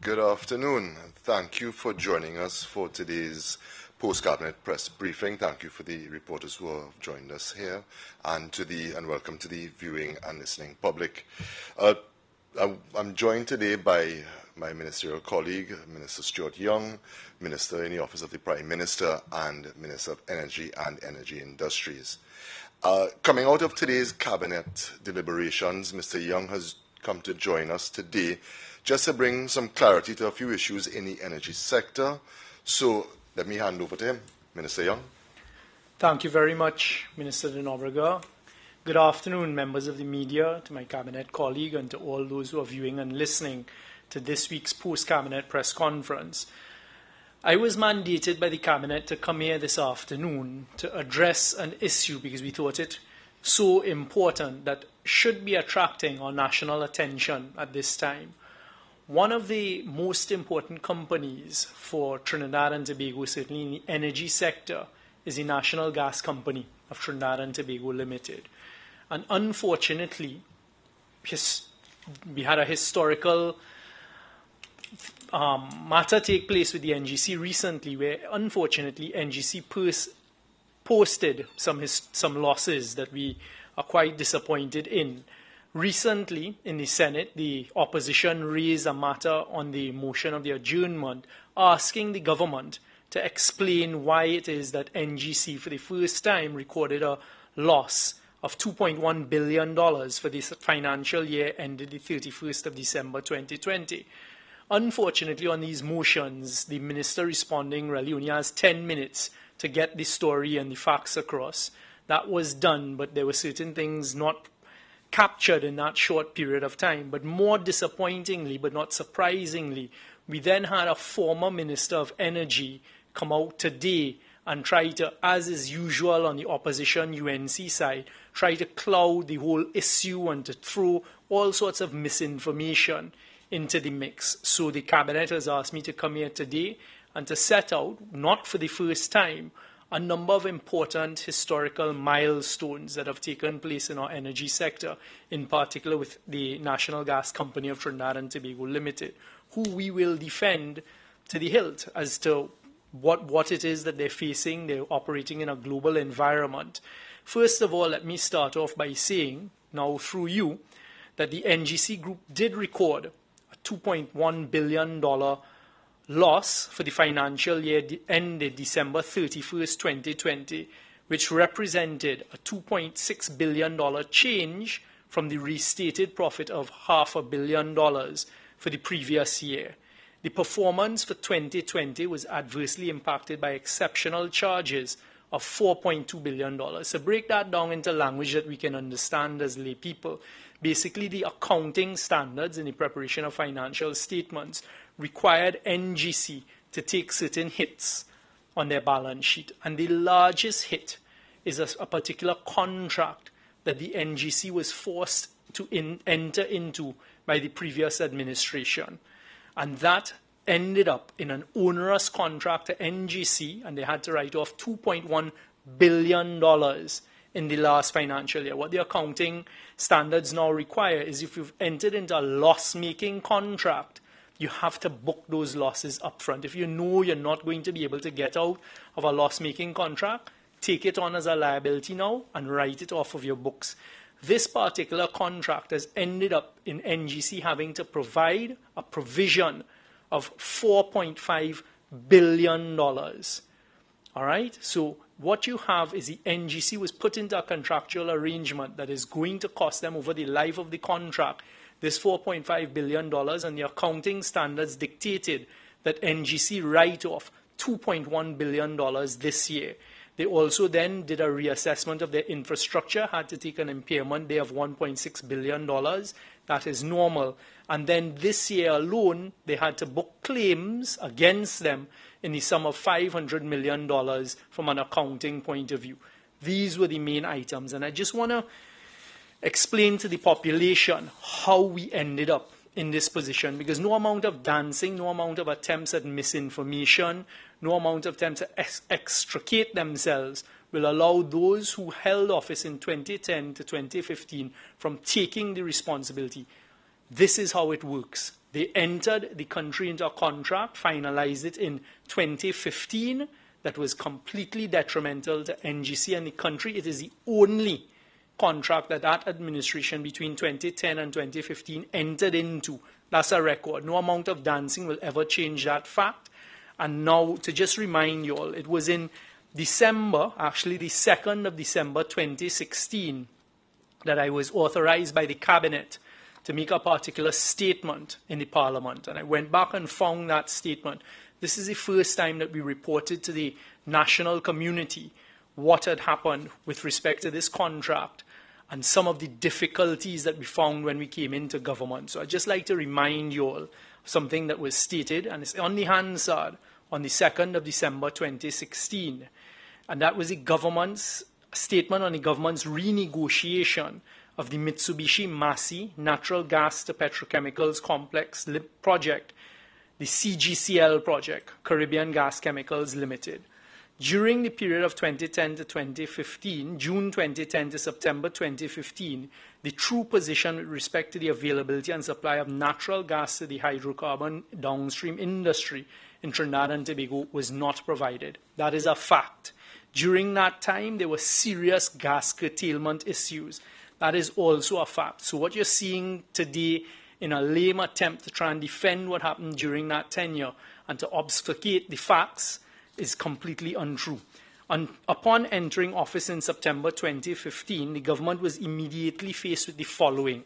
Good afternoon. Thank you for joining us for today's post-cabinet press briefing. Thank you for the reporters who have joined us here, and welcome to the viewing and listening public. I'm joined today by my ministerial colleague, Minister Stuart Young, Minister in the Office of the Prime Minister, and Minister of Energy and Energy Industries. Coming out of today's cabinet deliberations, Mr. Young has come to join us today just to bring some clarity to a few issues in the energy sector. So let me hand over to him. Minister Young. Thank you very much, Minister de Nobrega. Good afternoon, members of the media, to my cabinet colleague, and to all those who are viewing and listening to this week's post-cabinet press conference. I was mandated by the cabinet to come here this afternoon to address an issue because we thought it so important that should be attracting our national attention at this time. One of the most important companies for Trinidad and Tobago, certainly in the energy sector, is the National Gas Company of Trinidad and Tobago Limited. And unfortunately, we had a historical matter take place with the NGC recently, where unfortunately NGC posted some losses that we are quite disappointed in. Recently, in the Senate, the opposition raised a matter on the motion of the adjournment, asking the government to explain why it is that NGC, for the first time, recorded a loss of $2.1 billion for this financial year ended the 31st of December 2020. Unfortunately, on these motions, the minister responding really only has 10 minutes to get the story and the facts across. That was done, but there were certain things not captured in that short period of time. But more disappointingly, but not surprisingly, we then had a former Minister of Energy come out today and try to, as is usual on the opposition UNC side, try to cloud the whole issue and to throw all sorts of misinformation into the mix. So the cabinet has asked me to come here today and to set out, not for the first time, a number of important historical milestones that have taken place in our energy sector, in particular with the National Gas Company of Trinidad and Tobago Limited, who we will defend to the hilt as to what it is that they're facing. They're operating in a global environment. First of all, let me start off by saying, now through you, that the NGC Group did record a $2.1 billion loss for the financial year ended December 31st, 2020, which represented a $2.6 billion change from the restated profit of $500 million for the previous year. The performance for 2020 was adversely impacted by exceptional charges of $4.2 billion. So break that down into language that we can understand as lay people. Basically, the accounting standards in the preparation of financial statements required NGC to take certain hits on their balance sheet. And the largest hit is a particular contract that the NGC was forced to enter into by the previous administration. And that ended up in an onerous contract to NGC, and they had to write off $2.1 billion in the last financial year. What the accounting standards now require is if you've entered into a loss-making contract, you have to book those losses up front. If you know you're not going to be able to get out of a loss-making contract, take it on as a liability now and write it off of your books. This particular contract has ended up in NGC having to provide a provision of $4.5 billion. All right? So what you have is the NGC was put into a contractual arrangement that is going to cost them over the life of the contract this $4.5 billion, and the accounting standards dictated that NGC write off $2.1 billion this year. They also then did a reassessment of their infrastructure, had to take an impairment there of $1.6 billion. That is normal. And then this year alone, they had to book claims against them in the sum of $500 million from an accounting point of view. These were the main items. And I just want to explain to the population how we ended up in this position, because no amount of dancing, no amount of attempts at misinformation, no amount of attempts to extricate themselves will allow those who held office in 2010 to 2015 from taking the responsibility. This is how it works. They entered the country into a contract, finalized it in 2015, that was completely detrimental to NGC and the country. It is the only contract that that administration between 2010 and 2015 entered into. That's a record. No amount of dancing will ever change that fact. And now, to just remind you all, it was in December, actually the 2nd of December 2016, that I was authorized by the Cabinet to make a particular statement in the Parliament. And I went back and found that statement. This is the first time that we reported to the national community what had happened with respect to this contract and some of the difficulties that we found when we came into government. So I'd just like to remind you all of something that was stated, and it's on the Hansard on the 2nd of December 2016. And that was the government's statement on the government's renegotiation of the Mitsubishi Massey Natural Gas to Petrochemicals Complex project, the CGCL project, Caribbean Gas Chemicals Limited. During the period of 2010 to 2015, June 2010 to September 2015, the true position with respect to the availability and supply of natural gas to the hydrocarbon downstream industry in Trinidad and Tobago was not provided. That is a fact. During that time, there were serious gas curtailment issues. That is also a fact. So what you're seeing today in a lame attempt to try and defend what happened during that tenure and to obfuscate the facts is completely untrue. Upon entering office in September 2015, the government was immediately faced with the following.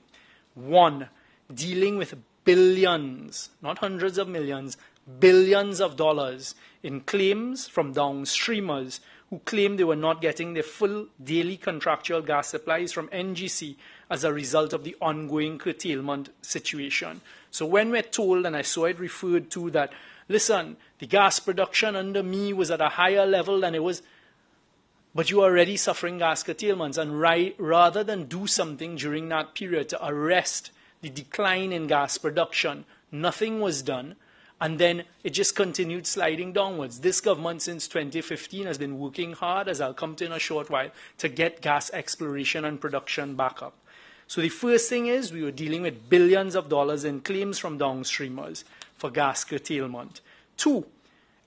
One, dealing with billions, not hundreds of millions, billions of dollars in claims from downstreamers who claimed they were not getting their full daily contractual gas supplies from NGC as a result of the ongoing curtailment situation. So when we're told, and I saw it referred to, that, listen, the gas production under me was at a higher level than it was, but you are already suffering gas curtailments, and rather than do something during that period to arrest the decline in gas production, nothing was done. And then it just continued sliding downwards. This government since 2015 has been working hard, as I'll come to in a short while, to get gas exploration and production back up. So the first thing is we were dealing with billions of dollars in claims from downstreamers for gas curtailment. Two,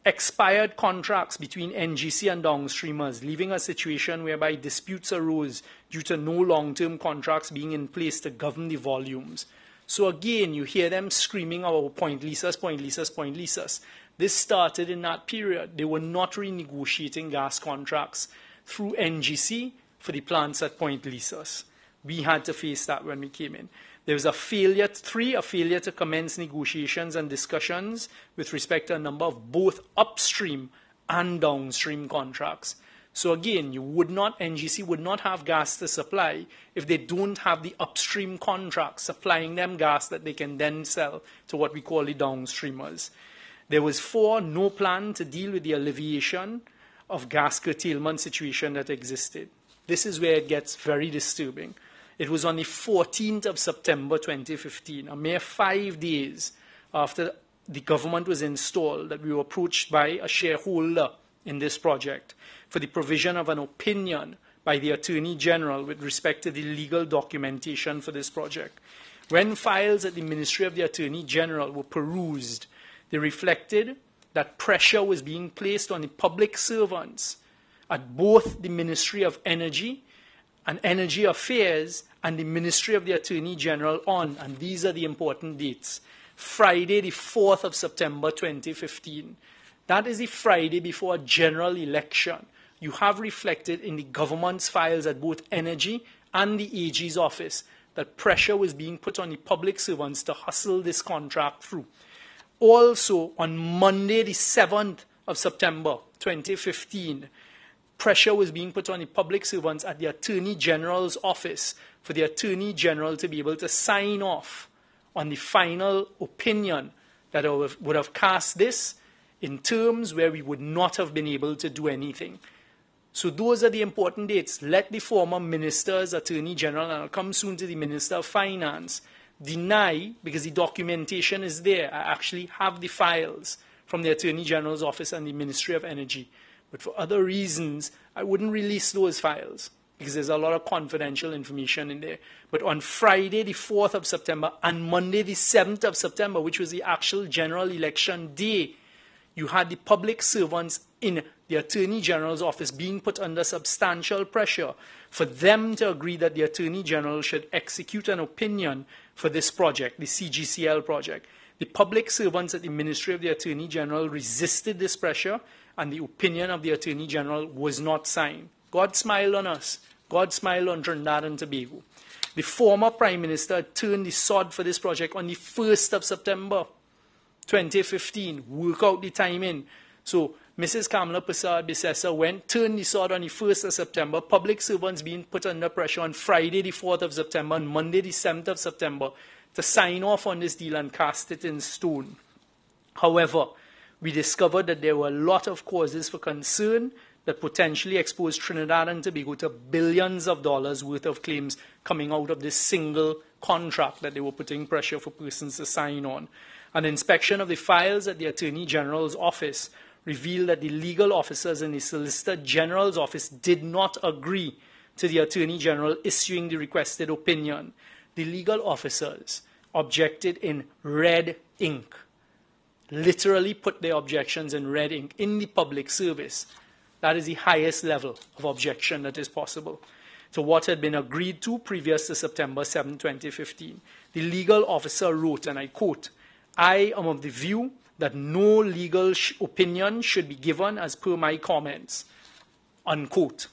expired contracts between NGC and downstreamers, leaving a situation whereby disputes arose due to no long-term contracts being in place to govern the volumes. So again, you hear them screaming about point leases, point leases, point leases. This started in that period. They were not renegotiating gas contracts through NGC for the plants at point leases. We had to face that when we came in. There was a failure to commence negotiations and discussions with respect to a number of both upstream and downstream contracts. So again, NGC would not have gas to supply if they don't have the upstream contracts supplying them gas that they can then sell to what we call the downstreamers. There was no plan to deal with the alleviation of gas curtailment situation that existed. This is where it gets very disturbing. It was on the 14th of September 2015, a mere 5 days after the government was installed, that we were approached by a shareholder in this project for the provision of an opinion by the Attorney General with respect to the legal documentation for this project. When files at the Ministry of the Attorney General were perused, they reflected that pressure was being placed on the public servants at both the Ministry of Energy and Energy Affairs and the Ministry of the Attorney General on, and these are the important dates, Friday the 4th of September 2015. That is the Friday before a general election. You have reflected in the government's files at both Energy and the AG's office that pressure was being put on the public servants to hustle this contract through. Also, on Monday, the 7th of September 2015, pressure was being put on the public servants at the Attorney General's office for the Attorney General to be able to sign off on the final opinion that would have cast this in terms where we would not have been able to do anything. So those are the important dates. Let the former ministers, Attorney General, and I'll come soon to the Minister of Finance, deny, because the documentation is there. I actually have the files from the Attorney General's office and the Ministry of Energy. But for other reasons, I wouldn't release those files because there's a lot of confidential information in there. But on Friday, the 4th of September, and Monday, the 7th of September, which was the actual general election day, you had the public servants in the Attorney General's office being put under substantial pressure for them to agree that the Attorney General should execute an opinion for this project, the CGCL project. The public servants at the Ministry of the Attorney General resisted this pressure, and the opinion of the Attorney General was not signed. God smiled on us. God smiled on Trinidad and Tobago. The former Prime Minister turned the sod for this project on the 1st of September 2015. Work out the timing. So Mrs. Kamala Persad-Bissessar turned the sod on the 1st of September. Public servants being put under pressure on Friday the 4th of September and Monday the 7th of September to sign off on this deal and cast it in stone. However, we discovered that there were a lot of causes for concern that potentially exposed Trinidad and Tobago to billions of dollars worth of claims coming out of this single contract that they were putting pressure for persons to sign on. An inspection of the files at the Attorney General's office revealed that the legal officers in the Solicitor General's office did not agree to the Attorney General issuing the requested opinion. The legal officers objected in red ink, literally put their objections in red ink in the public service. That is the highest level of objection that is possible to what had been agreed to previous to September 7, 2015. The legal officer wrote, and I quote, "I am of the view that no legal opinion should be given as per my comments," unquote.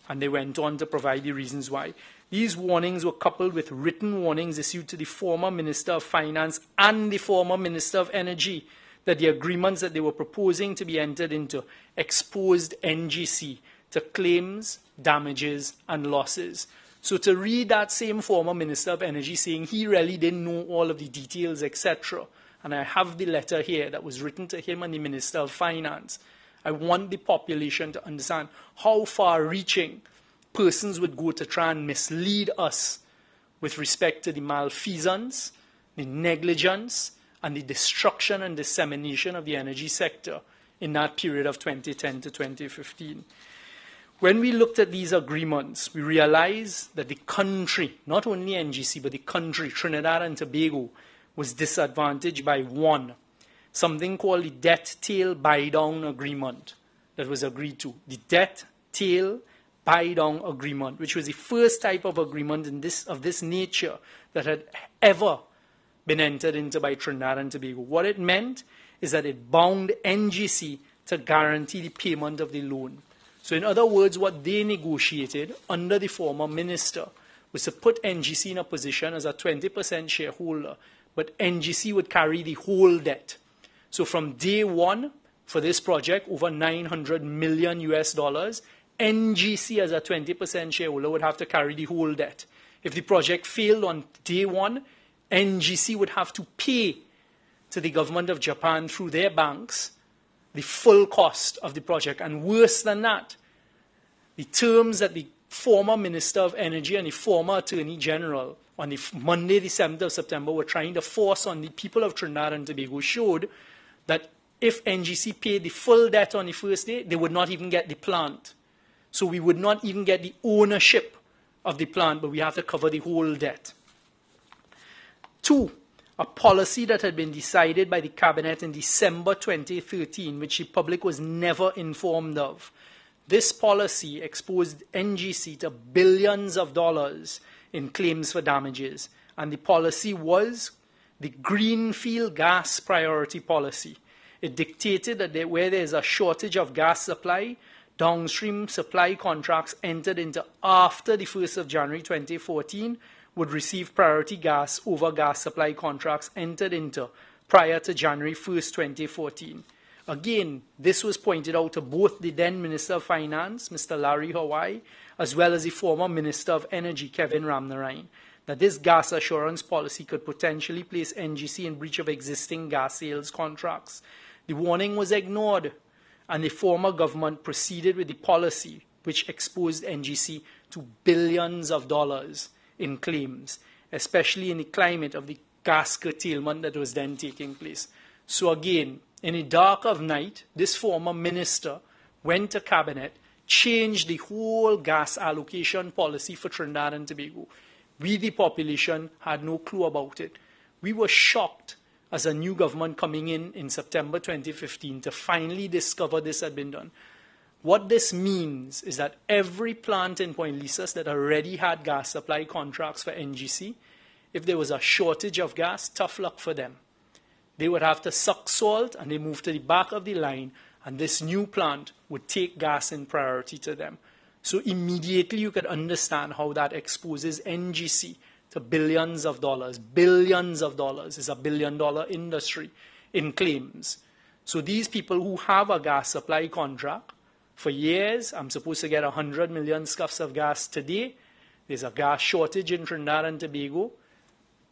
And they went on to provide the reasons why. These warnings were coupled with written warnings issued to the former Minister of Finance and the former Minister of Energy that the agreements that they were proposing to be entered into exposed NGC to claims, damages, and losses. So to read that same former Minister of Energy saying he really didn't know all of the details, etc., and I have the letter here that was written to him and the Minister of Finance, I want the population to understand how far-reaching persons would go to try and mislead us with respect to the malfeasance, the negligence, and the destruction and dissemination of the energy sector in that period of 2010 to 2015. When we looked at these agreements, we realized that the country, not only NGC, but the country, Trinidad and Tobago, was disadvantaged by one, something called the debt tail buy-down agreement that was agreed to. The debt tail buy-down agreement, which was the first type of agreement of this nature that had ever been entered into by Trinidad and Tobago. What it meant is that it bound NGC to guarantee the payment of the loan. So in other words, what they negotiated under the former minister was to put NGC in a position as a 20% shareholder, but NGC would carry the whole debt. So from day one for this project, over $900 million US, NGC as a 20% shareholder would have to carry the whole debt. If the project failed on day one, NGC would have to pay to the government of Japan through their banks the full cost of the project. And worse than that, the terms that the former Minister of Energy and the former Attorney General on the Monday, the 7th of September, were trying to force on the people of Trinidad and Tobago showed that if NGC paid the full debt on the first day, they would not even get the plant. So we would not even get the ownership of the plant, but we have to cover the whole debt. Two, a policy that had been decided by the Cabinet in December 2013, which the public was never informed of. This policy exposed NGC to billions of dollars in claims for damages, and the policy was the Greenfield Gas Priority Policy. It dictated that where there is a shortage of gas supply, downstream supply contracts entered into after the 1st of January 2014 would receive priority gas over gas supply contracts entered into prior to January 1st, 2014. Again, this was pointed out to both the then Minister of Finance, Mr. Larry Hawaii, as well as the former Minister of Energy, Kevin Ramnarine, that this gas assurance policy could potentially place NGC in breach of existing gas sales contracts. The warning was ignored, and the former government proceeded with the policy which exposed NGC to billions of dollars in claims, especially in the climate of the gas curtailment that was then taking place. So again, in the dark of night, this former minister went to Cabinet, changed the whole gas allocation policy for Trinidad and Tobago. We, the population, had no clue about it. We were shocked as a new government coming in September 2015 to finally discover this had been done. What this means is that every plant in Point Lisas that already had gas supply contracts for NGC, if there was a shortage of gas, tough luck for them. They would have to suck salt and they move to the back of the line, and this new plant would take gas in priority to them. So immediately you could understand how that exposes NGC to billions of dollars. Billions of dollars is a billion-dollar industry in claims. So these people who have a gas supply contract, for years, I'm supposed to get 100 million scuffs of gas today. There's a gas shortage in Trinidad and Tobago.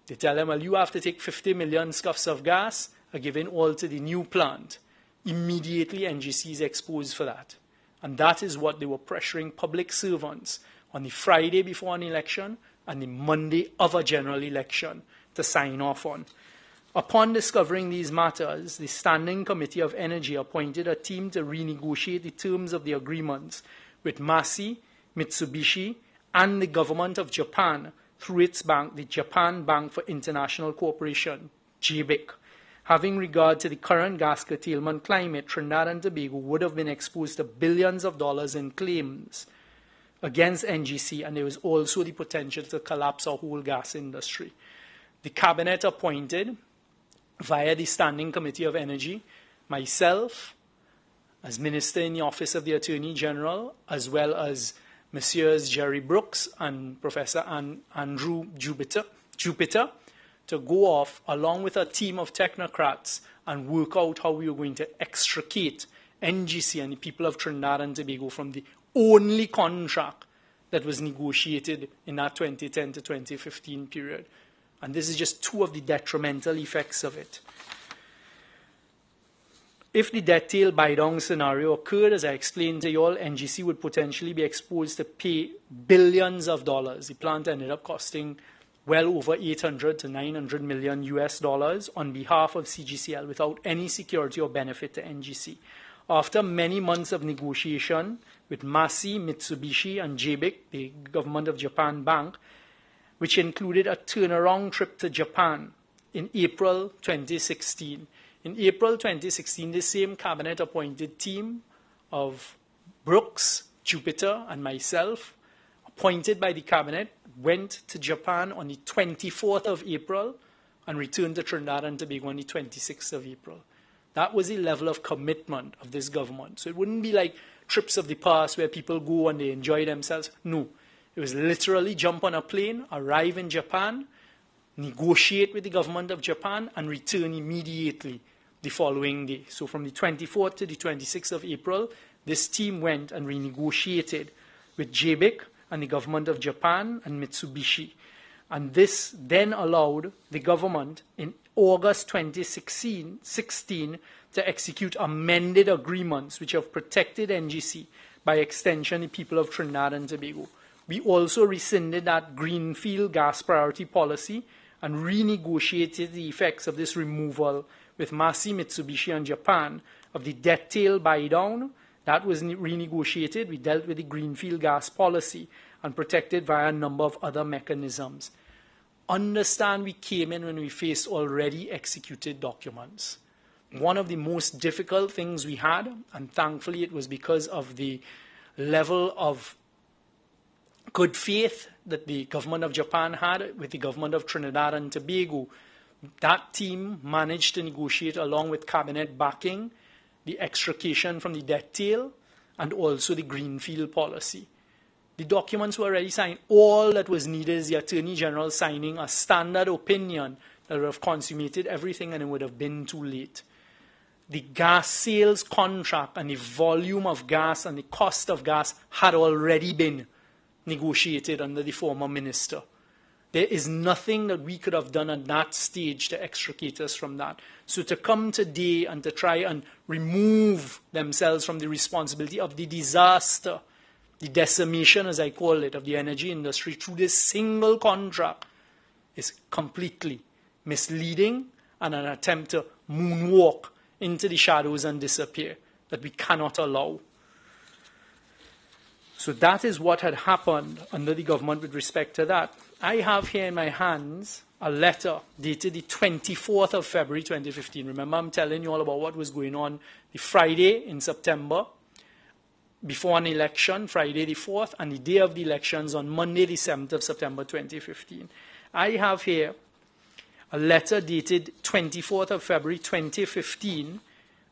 They tell them, well, you have to take 50 million scuffs of gas and give in all to the new plant. Immediately, NGC is exposed for that. And that is what they were pressuring public servants on the Friday before an election and the Monday of a general election to sign off on. Upon discovering these matters, the Standing Committee of Energy appointed a team to renegotiate the terms of the agreements with Massey, Mitsubishi, and the government of Japan through its bank, the Japan Bank for International Cooperation, JBIC. Having regard to the current gas curtailment climate, Trinidad and Tobago would have been exposed to billions of dollars in claims against NGC, and there was also the potential to collapse our whole gas industry. The cabinet appointed, via the Standing Committee of Energy, myself, as Minister in the Office of the Attorney General, as well as Messrs. Jerry Brooks and Professor Andrew Jupiter, to go off along with a team of technocrats and work out how we were going to extricate NGC and the people of Trinidad and Tobago from the only contract that was negotiated in that 2010 to 2015 period. And this is just two of the detrimental effects of it. If the debt tail buy-down scenario occurred, as I explained to you all, NGC would potentially be exposed to pay billions of dollars. The plant ended up costing well over 800 to 900 million US dollars on behalf of CGCL without any security or benefit to NGC. After many months of negotiation with Massey, Mitsubishi, and JBIC, the government of Japan Bank, which included a turnaround trip to Japan in April 2016. In April 2016, the same cabinet-appointed team of Brooks, Jupiter, and myself, appointed by the cabinet, went to Japan on the 24th of April and returned to Trinidad and Tobago on the 26th of April. That was the level of commitment of this government. So it wouldn't be like trips of the past where people go and they enjoy themselves. No. It was literally jump on a plane, arrive in Japan, negotiate with the government of Japan, and return immediately the following day. So from the 24th to the 26th of April, this team went and renegotiated with JBIC and the government of Japan and Mitsubishi. And this then allowed the government in August 2016 to execute amended agreements which have protected NGC, by extension the people of Trinidad and Tobago. We also rescinded that greenfield gas priority policy and renegotiated the effects of this removal with Massey, Mitsubishi, and Japan of the debt tail buy-down. That was renegotiated. We dealt with the greenfield gas policy and protected via a number of other mechanisms. Understand we came in when we faced already executed documents. One of the most difficult things we had, and thankfully it was because of the level of good faith that the government of Japan had with the government of Trinidad and Tobago, that team managed to negotiate, along with cabinet backing, the extrication from the debt tail and also the greenfield policy. The documents were already signed. All that was needed is the Attorney General signing a standard opinion that would have consummated everything, and it would have been too late. The gas sales contract and the volume of gas and the cost of gas had already been negotiated under the former minister. There is nothing that we could have done at that stage to extricate us from that. So to come today and to try and remove themselves from the responsibility of the disaster, the decimation, as I call it, of the energy industry through this single contract is completely misleading and an attempt to moonwalk into the shadows and disappear that we cannot allow. So that is what had happened under the government with respect to that. I have here in my hands a letter dated the 24th of February 2015. Remember, I'm telling you all about what was going on the Friday in September before an election, Friday the 4th, and the day of the elections on Monday the 7th of September 2015. I have here a letter dated 24th of February 2015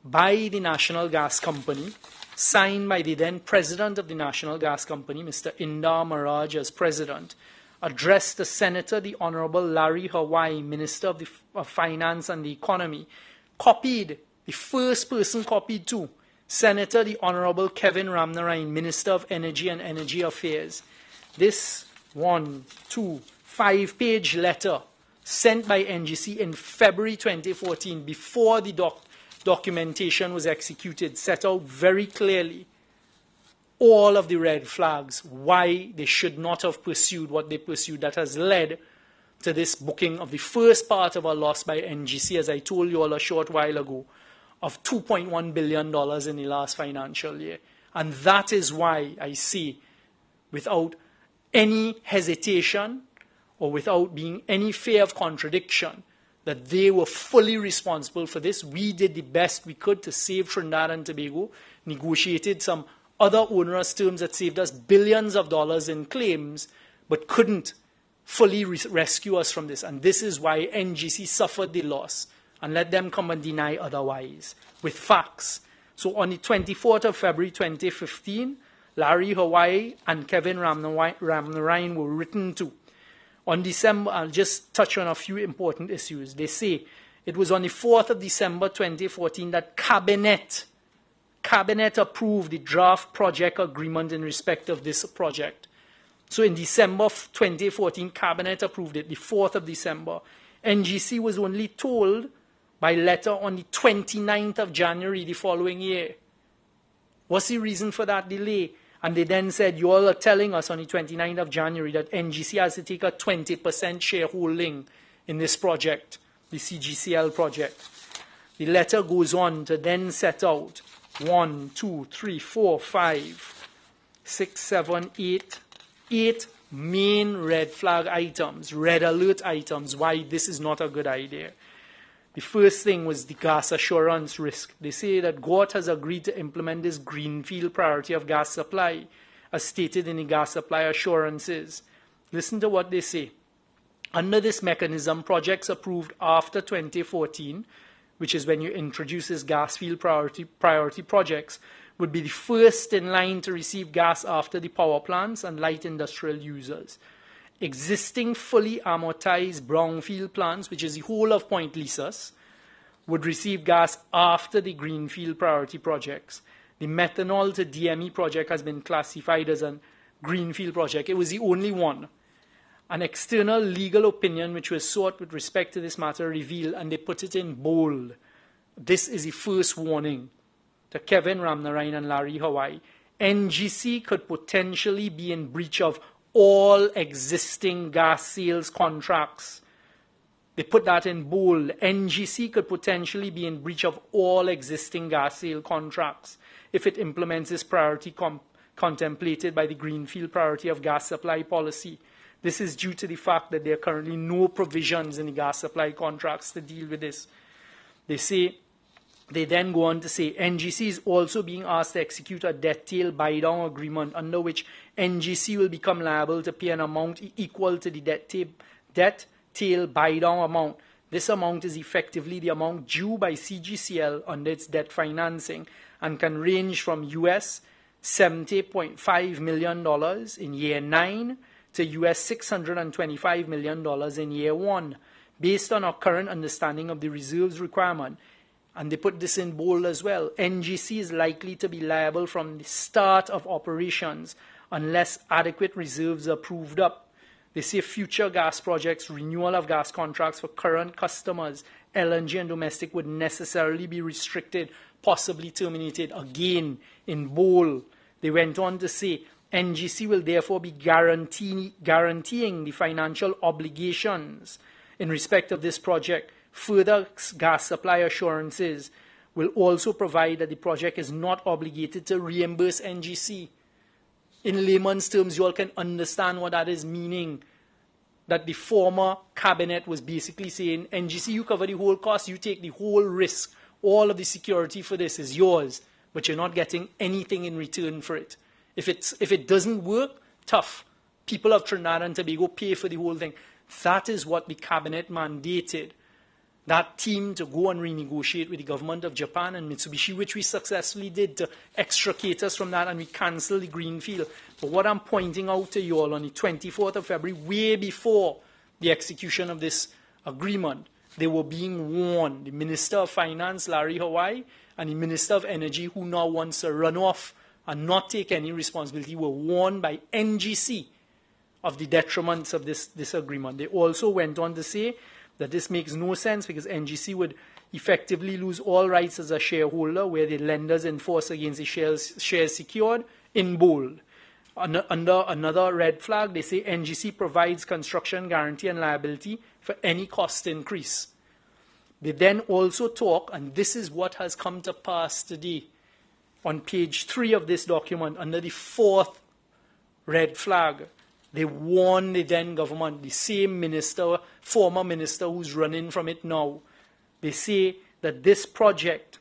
by the National Gas Company, signed by the then president of the National Gas Company, Mr. Indar Maharaj, as president, addressed to Senator the Honorable Larry Hawaii, Minister of Finance and the Economy, copied, the first person copied too, Senator the Honorable Kevin Ramnarine, Minister of Energy and Energy Affairs. This 5-page letter sent by NGC in February 2014, before the documentation was executed, set out very clearly all of the red flags, why they should not have pursued what they pursued, that has led to this booking of the first part of a loss by NGC, as I told you all a short while ago, of $2.1 billion in the last financial year. And that is why I say, without any hesitation or without being any fear of contradiction, that they were fully responsible for this. We did the best we could to save Trinidad and Tobago, negotiated some other onerous terms that saved us billions of dollars in claims, but couldn't fully rescue us from this. And this is why NGC suffered the loss. And let them come and deny otherwise, with facts. So on the 24th of February 2015, Larry Hawaii and Kevin Ramnarine were written to. On December, I'll just touch on a few important issues. They say it was on the 4th of December 2014 that Cabinet approved the draft project agreement in respect of this project. So in December 2014, Cabinet approved it, the 4th of December. NGC was only told by letter on the 29th of January the following year. What's the reason for that delay? And they then said, you all are telling us on the 29th of January that NGC has to take a 20% shareholding in this project, the CGCL project. The letter goes on to then set out 1, 2, 3, 4, 5, 6, 7, 8 main red flag items, red alert items, why this is not a good idea. The first thing was the gas assurance risk. They say that GORT has agreed to implement this greenfield priority of gas supply, as stated in the gas supply assurances. Listen to what they say. Under this mechanism, projects approved after 2014, which is when you introduce this gas field priority projects, would be the first in line to receive gas after the power plants and light industrial users. Existing fully amortized brownfield plants, which is the whole of Point Lisas, would receive gas after the greenfield priority projects. The methanol to DME project has been classified as a greenfield project. It was the only one. An external legal opinion which was sought with respect to this matter revealed, and they put it in bold, this is the first warning to Kevin Ramnarine and Larry Hawaii. NGC could potentially be in breach of all existing gas sales contracts. They put that in bold. NGC could potentially be in breach of all existing gas sale contracts if it implements this priority contemplated by the Greenfield Priority of Gas Supply policy. This is due to the fact that there are currently no provisions in the gas supply contracts to deal with this. They then go on to say, NGC is also being asked to execute a debt tail buy-down agreement under which NGC will become liable to pay an amount equal to the debt tail buy-down amount. This amount is effectively the amount due by CGCL under its debt financing and can range from US $70.5 million in year 9 to US $625 million in year 1, based on our current understanding of the reserves requirement. And they put this in bold as well. NGC is likely to be liable from the start of operations unless adequate reserves are proved up. They say future gas projects, renewal of gas contracts for current customers, LNG and domestic, would necessarily be restricted, possibly terminated. Again, in bold, they went on to say, NGC will therefore be guaranteeing the financial obligations in respect of this project. Further gas supply assurances will also provide that the project is not obligated to reimburse NGC. In layman's terms, you all can understand what that is meaning. That the former cabinet was basically saying, NGC, you cover the whole cost, you take the whole risk. All of the security for this is yours, but you're not getting anything in return for it. If it doesn't work, tough. People of Trinidad and Tobago pay for the whole thing. That is what the cabinet mandated. That team to go and renegotiate with the government of Japan and Mitsubishi, which we successfully did to extricate us from that, and we cancelled the Greenfield. But what I'm pointing out to you all on the 24th of February, way before the execution of this agreement, they were being warned. The Minister of Finance, Larry Hawaii, and the Minister of Energy, who now wants to run off and not take any responsibility, were warned by NGC of the detriments of this agreement. They also went on to say that this makes no sense because NGC would effectively lose all rights as a shareholder where the lenders enforce against the shares secured, in bold. Under another red flag, they say NGC provides construction guarantee and liability for any cost increase. They then also talk, and this is what has come to pass today, on page 3 of this document, under the 4th red flag. They warn the then government, the same minister, former minister who's running from it now. They say that this project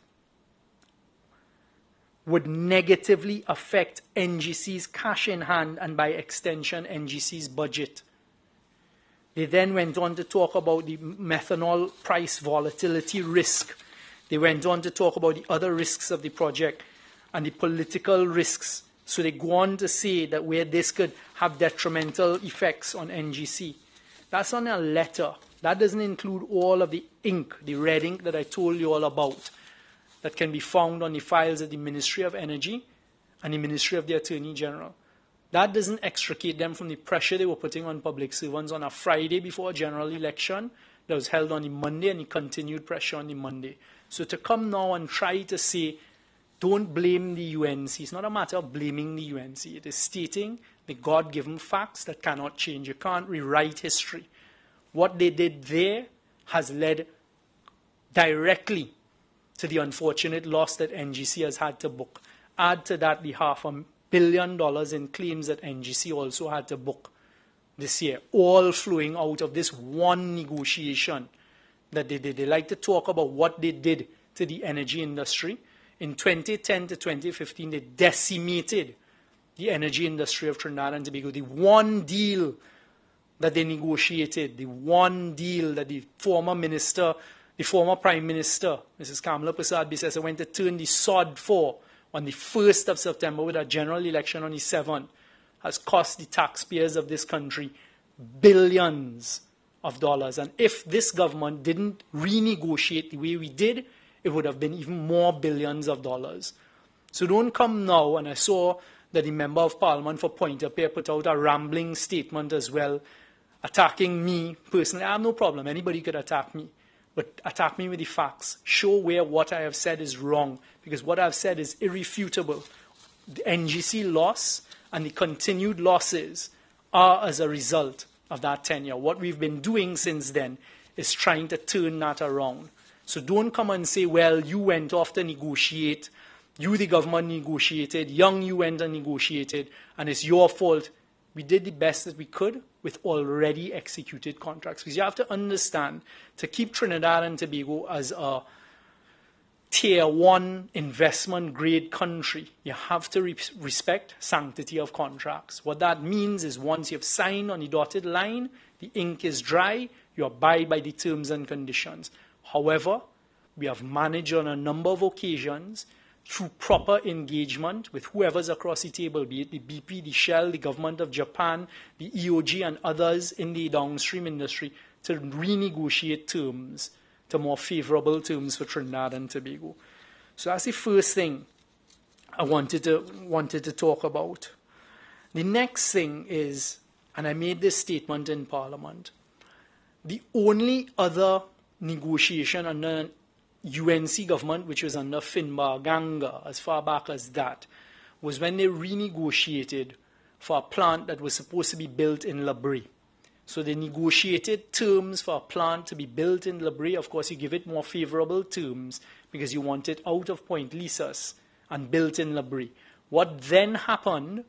would negatively affect NGC's cash in hand and by extension NGC's budget. They then went on to talk about the methanol price volatility risk. They went on to talk about the other risks of the project and the political risks. So they go on to say that where this could have detrimental effects on NGC. That's on a letter. That doesn't include all of the ink, the red ink that I told you all about, that can be found on the files of the Ministry of Energy and the Ministry of the Attorney General. That doesn't extricate them from the pressure they were putting on public servants on a Friday before a general election that was held on the Monday, and the continued pressure on the Monday. So to come now and try to say, don't blame the UNC. It's not a matter of blaming the UNC. It is stating the God-given facts that cannot change. You can't rewrite history. What they did there has led directly to the unfortunate loss that NGC has had to book. Add to that the $500 million in claims that NGC also had to book this year, all flowing out of this one negotiation that they did. They like to talk about what they did to the energy industry. In 2010 to 2015, they decimated the energy industry of Trinidad and Tobago. The one deal that they negotiated, the one deal that the former Prime Minister, Mrs. Kamala Persad-Bissessar, went to turn the sod for on the 1st of September with a general election on the 7th, has cost the taxpayers of this country billions of dollars. And if this government didn't renegotiate the way we did, it would have been even more billions of dollars. So don't come now, and I saw that the Member of Parliament for Pointe-a-Pierre put out a rambling statement as well, attacking me personally. I have no problem. Anybody could attack me. But attack me with the facts. Show where what I have said is wrong. Because what I've said is irrefutable. The NGC loss and the continued losses are as a result of that tenure. What we've been doing since then is trying to turn that around. So don't come and say, well, you went off to negotiate. You, the government, negotiated. Young, you went and negotiated. And it's your fault. We did the best that we could with already executed contracts. Because you have to understand, to keep Trinidad and Tobago as a tier 1 investment grade country, you have to respect sanctity of contracts. What that means is once you've signed on the dotted line, the ink is dry, you abide by the terms and conditions. However, we have managed on a number of occasions through proper engagement with whoever's across the table, be it the BP, the Shell, the government of Japan, the EOG and others in the downstream industry, to renegotiate terms to more favorable terms for Trinidad and Tobago. So that's the first thing I wanted to talk about. The next thing is, and I made this statement in Parliament, the only other negotiation under UNC government, which was under Finbar Ganga, as far back as that, was when they renegotiated for a plant that was supposed to be built in Labrie. So they negotiated terms for a plant to be built in Labrie. Of course, you give it more favorable terms because you want it out of Point Lisas and built in Labrie. What then happened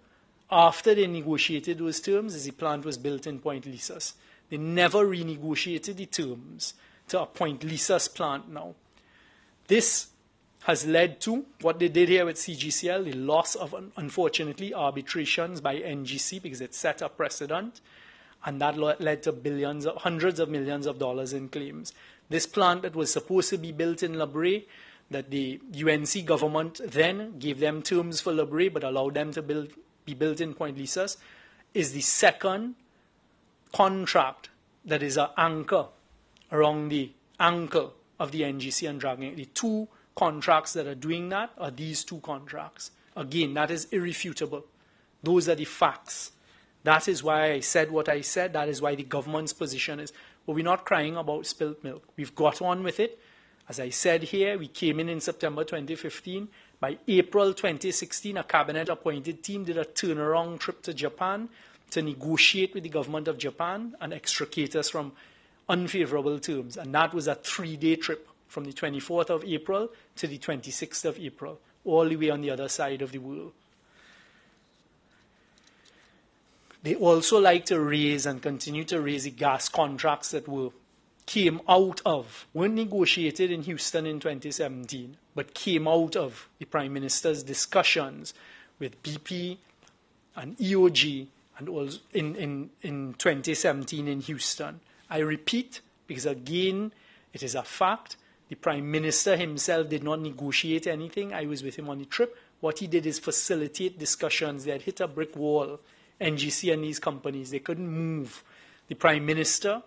after they negotiated those terms is the plant was built in Point Lisas. They never renegotiated the terms to a Point Lisas plant now. This has led to what they did here with CGCL, the loss of, unfortunately, arbitrations by NGC because it set a precedent, and that led to hundreds of millions of dollars in claims. This plant that was supposed to be built in La Brea, that the UNC government then gave them terms for La Brea but allowed them to be built in Point Lisas, is the second contract that is an anchor around the ankle of the NGC and dragging it. The two contracts that are doing that are these two contracts. Again, that is irrefutable. Those are the facts. That is why I said what I said. That is why the government's position is, well, we're not crying about spilt milk. We've got on with it. As I said here, we came in September 2015. By April 2016, a cabinet-appointed team did a turnaround trip to Japan to negotiate with the government of Japan and extricate us from unfavorable terms. And that was a 3-day trip from the 24th of April to the 26th of April, all the way on the other side of the world. They also like to raise and continue to raise the gas contracts that weren't negotiated in Houston in 2017, but came out of the Prime Minister's discussions with BP and EOG and also in 2017 in Houston. I repeat, because again, it is a fact, the Prime Minister himself did not negotiate anything. I was with him on the trip. What he did is facilitate discussions. They had hit a brick wall, NGC and these companies. They couldn't move. The Prime Minister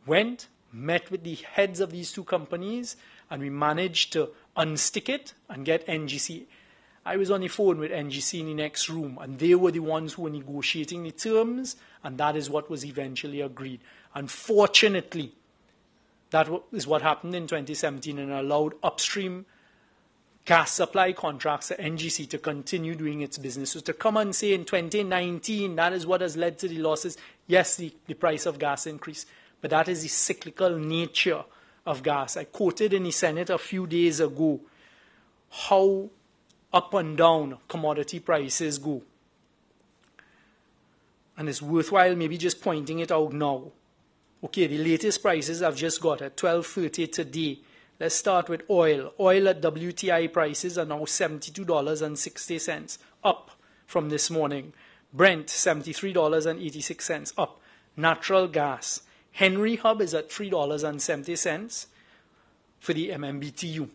went, met with the heads of these two companies, and we managed to unstick it and get NGC. I was on the phone with NGC in the next room, and they were the ones who were negotiating the terms, and that is what was eventually agreed. Unfortunately, that is what happened in 2017 and allowed upstream gas supply contracts to NGC to continue doing its business. So to come and say in 2019, that is what has led to the losses. Yes, the price of gas increased, but that is the cyclical nature of gas. I quoted in the Senate a few days ago how up and down commodity prices go. And it's worthwhile maybe just pointing it out now. Okay, the latest prices I've just got at 12.30 today. Let's start with oil. Oil at WTI prices are now $72.60, up from this morning. Brent, $73.86, up. Natural gas. Henry Hub is at $3.70 for the MMBTU.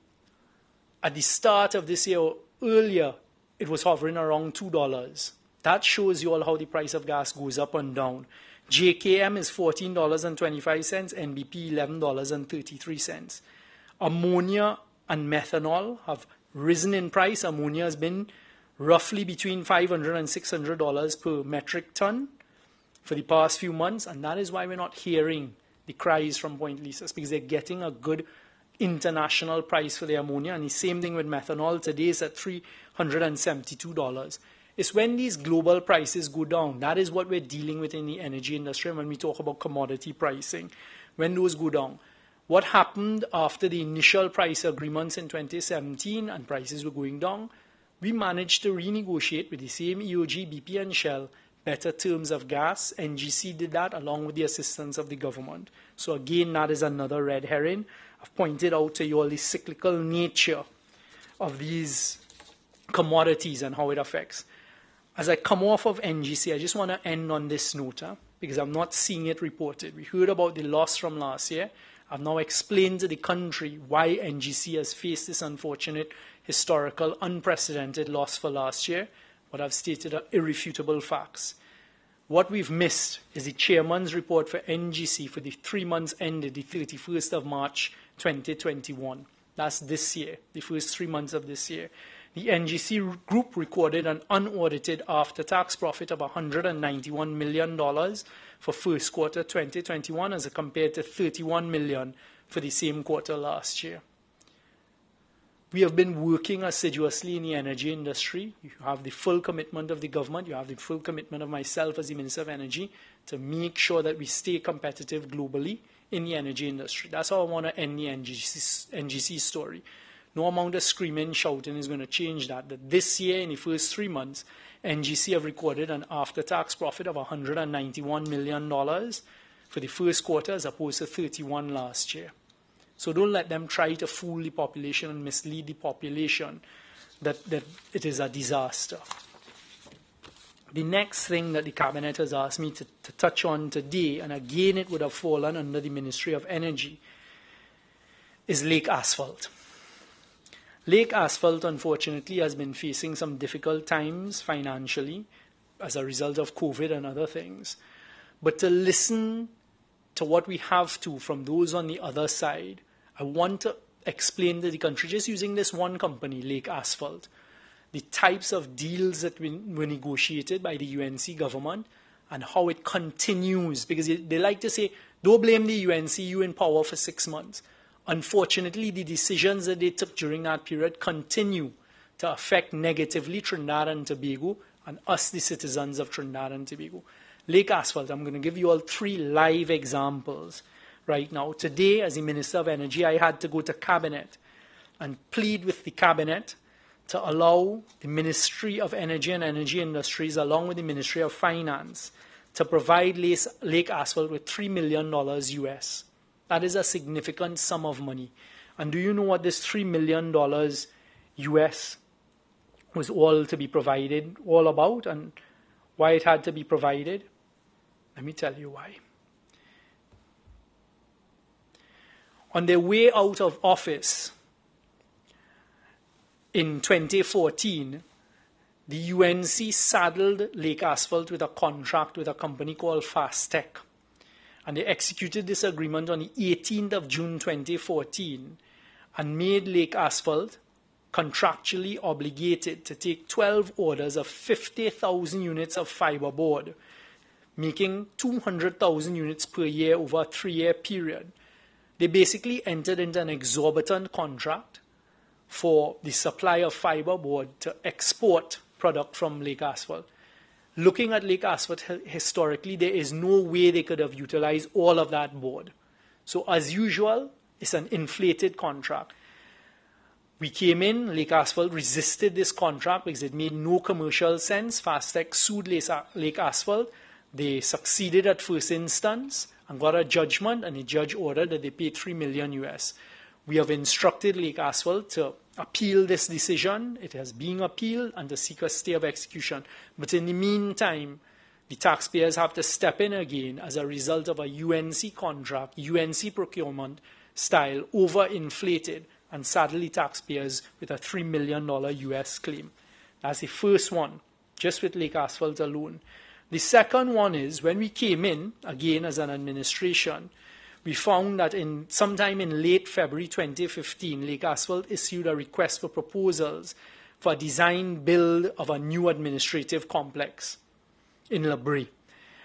At the start of this year, earlier, it was hovering around $2. That shows you all how the price of gas goes up and down. JKM is $14.25, NBP $11.33. Ammonia and methanol have risen in price. Ammonia has been roughly between $500 and $600 per metric ton for the past few months, and that is why we're not hearing the cries from Point Lisas, because they're getting a good international price for the ammonia. And the same thing with methanol. Today is at $372. It's when these global prices go down. That is what we're dealing with in the energy industry when we talk about commodity pricing. When those go down. What happened after the initial price agreements in 2017 and prices were going down? We managed to renegotiate with the same EOG, BP and Shell better terms of gas. NGC did that along with the assistance of the government. So again, that is another red herring. I've pointed out to you all the cyclical nature of these commodities and how it affects. As I come off of NGC, I just want to end on this note, because I'm not seeing it reported. We heard about the loss from last year. I've now explained to the country why NGC has faced this unfortunate, historical, unprecedented loss for last year. What I've stated are irrefutable facts. What we've missed is the chairman's report for NGC for the 3 months ended the 31st of March 2021. That's this year, the first 3 months of this year. The NGC group recorded an unaudited after-tax profit of $191 million for first quarter 2021 as compared to $31 million for the same quarter last year. We have been working assiduously in the energy industry. You have the full commitment of the government. You have the full commitment of myself as the Minister of Energy to make sure that we stay competitive globally in the energy industry. That's how I want to end the NGC story. No amount of screaming, shouting is going to change that. That this year, in the first 3 months, NGC have recorded an after-tax profit of $191 million for the first quarter as opposed to 31 last year. So don't let them try to fool the population and mislead the population that it is a disaster. The next thing that the Cabinet has asked me to touch on today, and again it would have fallen under the Ministry of Energy, is Lake Asphalt. Lake Asphalt, unfortunately, has been facing some difficult times financially as a result of COVID and other things. But to listen to what we have to from those on the other side, I want to explain to the country, just using this one company, Lake Asphalt, the types of deals that were negotiated by the UNC government and how it continues. Because they like to say, don't blame the UNC, you in power for 6 months. Unfortunately, the decisions that they took during that period continue to affect negatively Trinidad and Tobago and us, the citizens of Trinidad and Tobago. Lake Asphalt, I'm going to give you all 3 live examples right now. Today, as the Minister of Energy, I had to go to Cabinet and plead with the Cabinet to allow the Ministry of Energy and Energy Industries, along with the Ministry of Finance, to provide Lake Asphalt with $3 million US. That is a significant sum of money. And do you know what this $3 million US was all to be provided, all about, and why it had to be provided? Let me tell you why. On their way out of office in 2014, the UNC saddled Lake Asphalt with a contract with a company called Fastech. And they executed this agreement on the 18th of June 2014 and made Lake Asphalt contractually obligated to take 12 orders of 50,000 units of fiberboard, making 200,000 units per year over a 3-year period. They basically entered into an exorbitant contract for the supply of fiberboard to export product from Lake Asphalt. Looking at Lake Asphalt historically, there is no way they could have utilized all of that board. So as usual, it's an inflated contract. We came in, Lake Asphalt resisted this contract because it made no commercial sense. Fastech sued Lake Asphalt. They succeeded at first instance and got a judgment, and the judge ordered that they pay $3 million US. We have instructed Lake Asphalt to appeal this decision. It has been appealed and to seek a stay of execution. But in the meantime, the taxpayers have to step in again as a result of a UNC contract, UNC procurement style, overinflated, and saddle the taxpayers with a $3 million US claim. That's the first one, just with Lake Asphalt alone. The second one is when we came in, again as an administration, we found that sometime in late February 2015, Lake Asphalt issued a request for proposals for a design build of a new administrative complex in Labrie,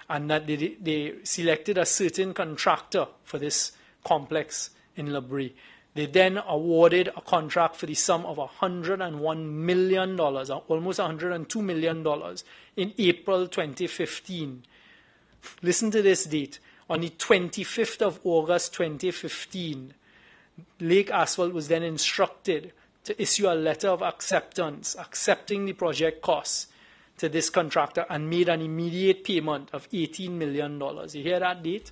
and that they selected a certain contractor for this complex in Labrie. They then awarded a contract for the sum of $101 million, almost $102 million, in April 2015. Listen to this date. On the 25th of August 2015, Lake Asphalt was then instructed to issue a letter of acceptance, accepting the project costs to this contractor, and made an immediate payment of $18 million. You hear that date?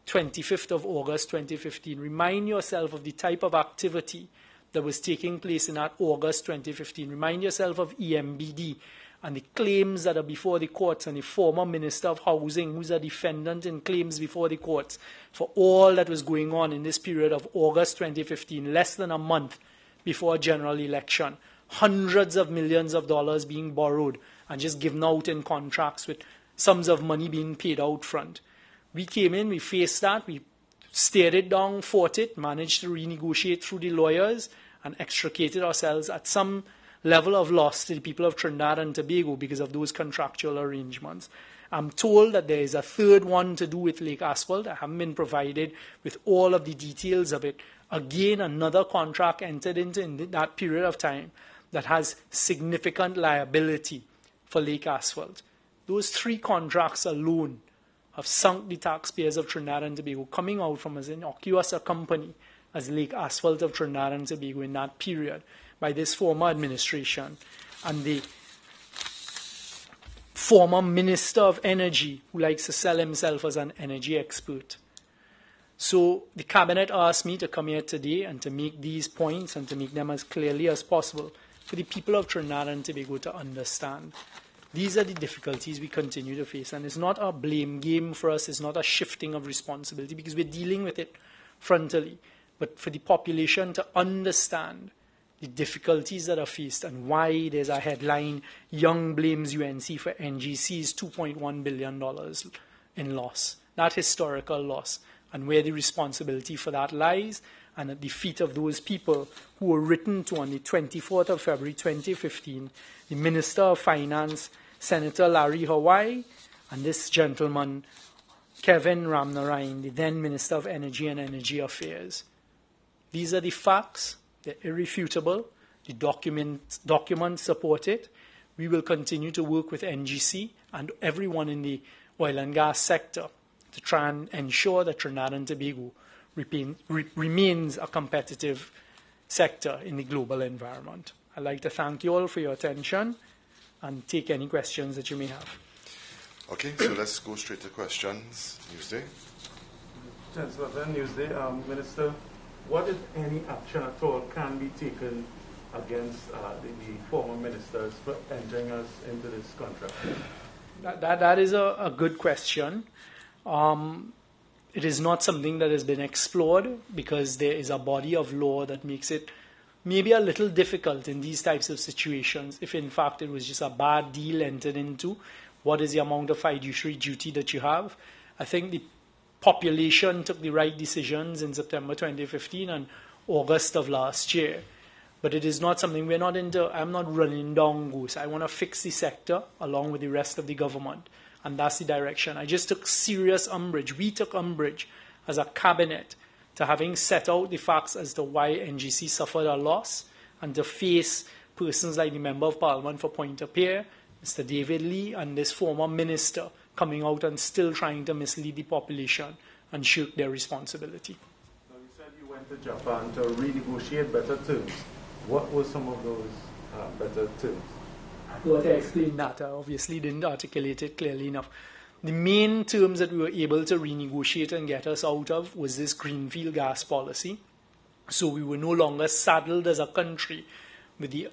25th of August 2015. Remind yourself of the type of activity that was taking place in that August 2015. Remind yourself of EMBD and the claims that are before the courts, and the former Minister of Housing, who's a defendant in claims before the courts for all that was going on in this period of August 2015, less than a month before a general election. Hundreds of millions of dollars being borrowed and just given out in contracts with sums of money being paid out front. We came in, we faced that, we stared it down, fought it, managed to renegotiate through the lawyers, and extricated ourselves at some level of loss to the people of Trinidad and Tobago because of those contractual arrangements. I'm told that there is a third one to do with Lake Asphalt. I haven't been provided with all of the details of it. Again, another contract entered into in that period of time that has significant liability for Lake Asphalt. Those 3 contracts alone have sunk the taxpayers of Trinidad and Tobago, coming out from as innocuous a company as Lake Asphalt of Trinidad and Tobago in that period by this former administration and the former Minister of Energy who likes to sell himself as an energy expert. So the Cabinet asked me to come here today and to make these points and to make them as clearly as possible for the people of Trinidad and Tobago to understand. These are the difficulties we continue to face, and it's not a blame game for us, it's not a shifting of responsibility because we're dealing with it frontally, but for the population to understand the difficulties that are faced and why there's a headline, Young blames UNC for NGC's $2.1 billion in loss, that historical loss, and where the responsibility for that lies, and at the feet of those people who were written to on the 24th of February 2015, the Minister of Finance, Senator Larry Hawaii, and this gentleman, Kevin Ramnarayan, the then Minister of Energy and Energy Affairs. These are the facts. They're irrefutable. The documents support it. We will continue to work with NGC and everyone in the oil and gas sector to try and ensure that Trinidad and Tobago remains a competitive sector in the global environment. I'd like to thank you all for your attention and take any questions that you may have. Okay, so let's go straight to questions. Newsday. Chancellor, Newsday. Minister, what, if any, action at all can be taken against the former ministers for entering us into this contract? That is a good question. It is not something that has been explored because there is a body of law that makes it maybe a little difficult in these types of situations. If in fact it was just a bad deal entered into, what is the amount of fiduciary duty that you have? I think the population took the right decisions in September 2015 and August of last year. But it is not something we're not into. I'm not running down goose. I want to fix the sector along with the rest of the government. And that's the direction. I just took serious umbrage. We took umbrage as a cabinet to having set out the facts as to why NGC suffered a loss and to face persons like the Member of Parliament for Pointe-a-Pierre, Mr. David Lee, and this former minister coming out and still trying to mislead the population and shirk their responsibility. Now, you said you went to Japan to renegotiate better terms. What were some of those better terms? I thought I explained that. I obviously didn't articulate it clearly enough. The main terms that we were able to renegotiate and get us out of was this greenfield gas policy. So we were no longer saddled as a country with the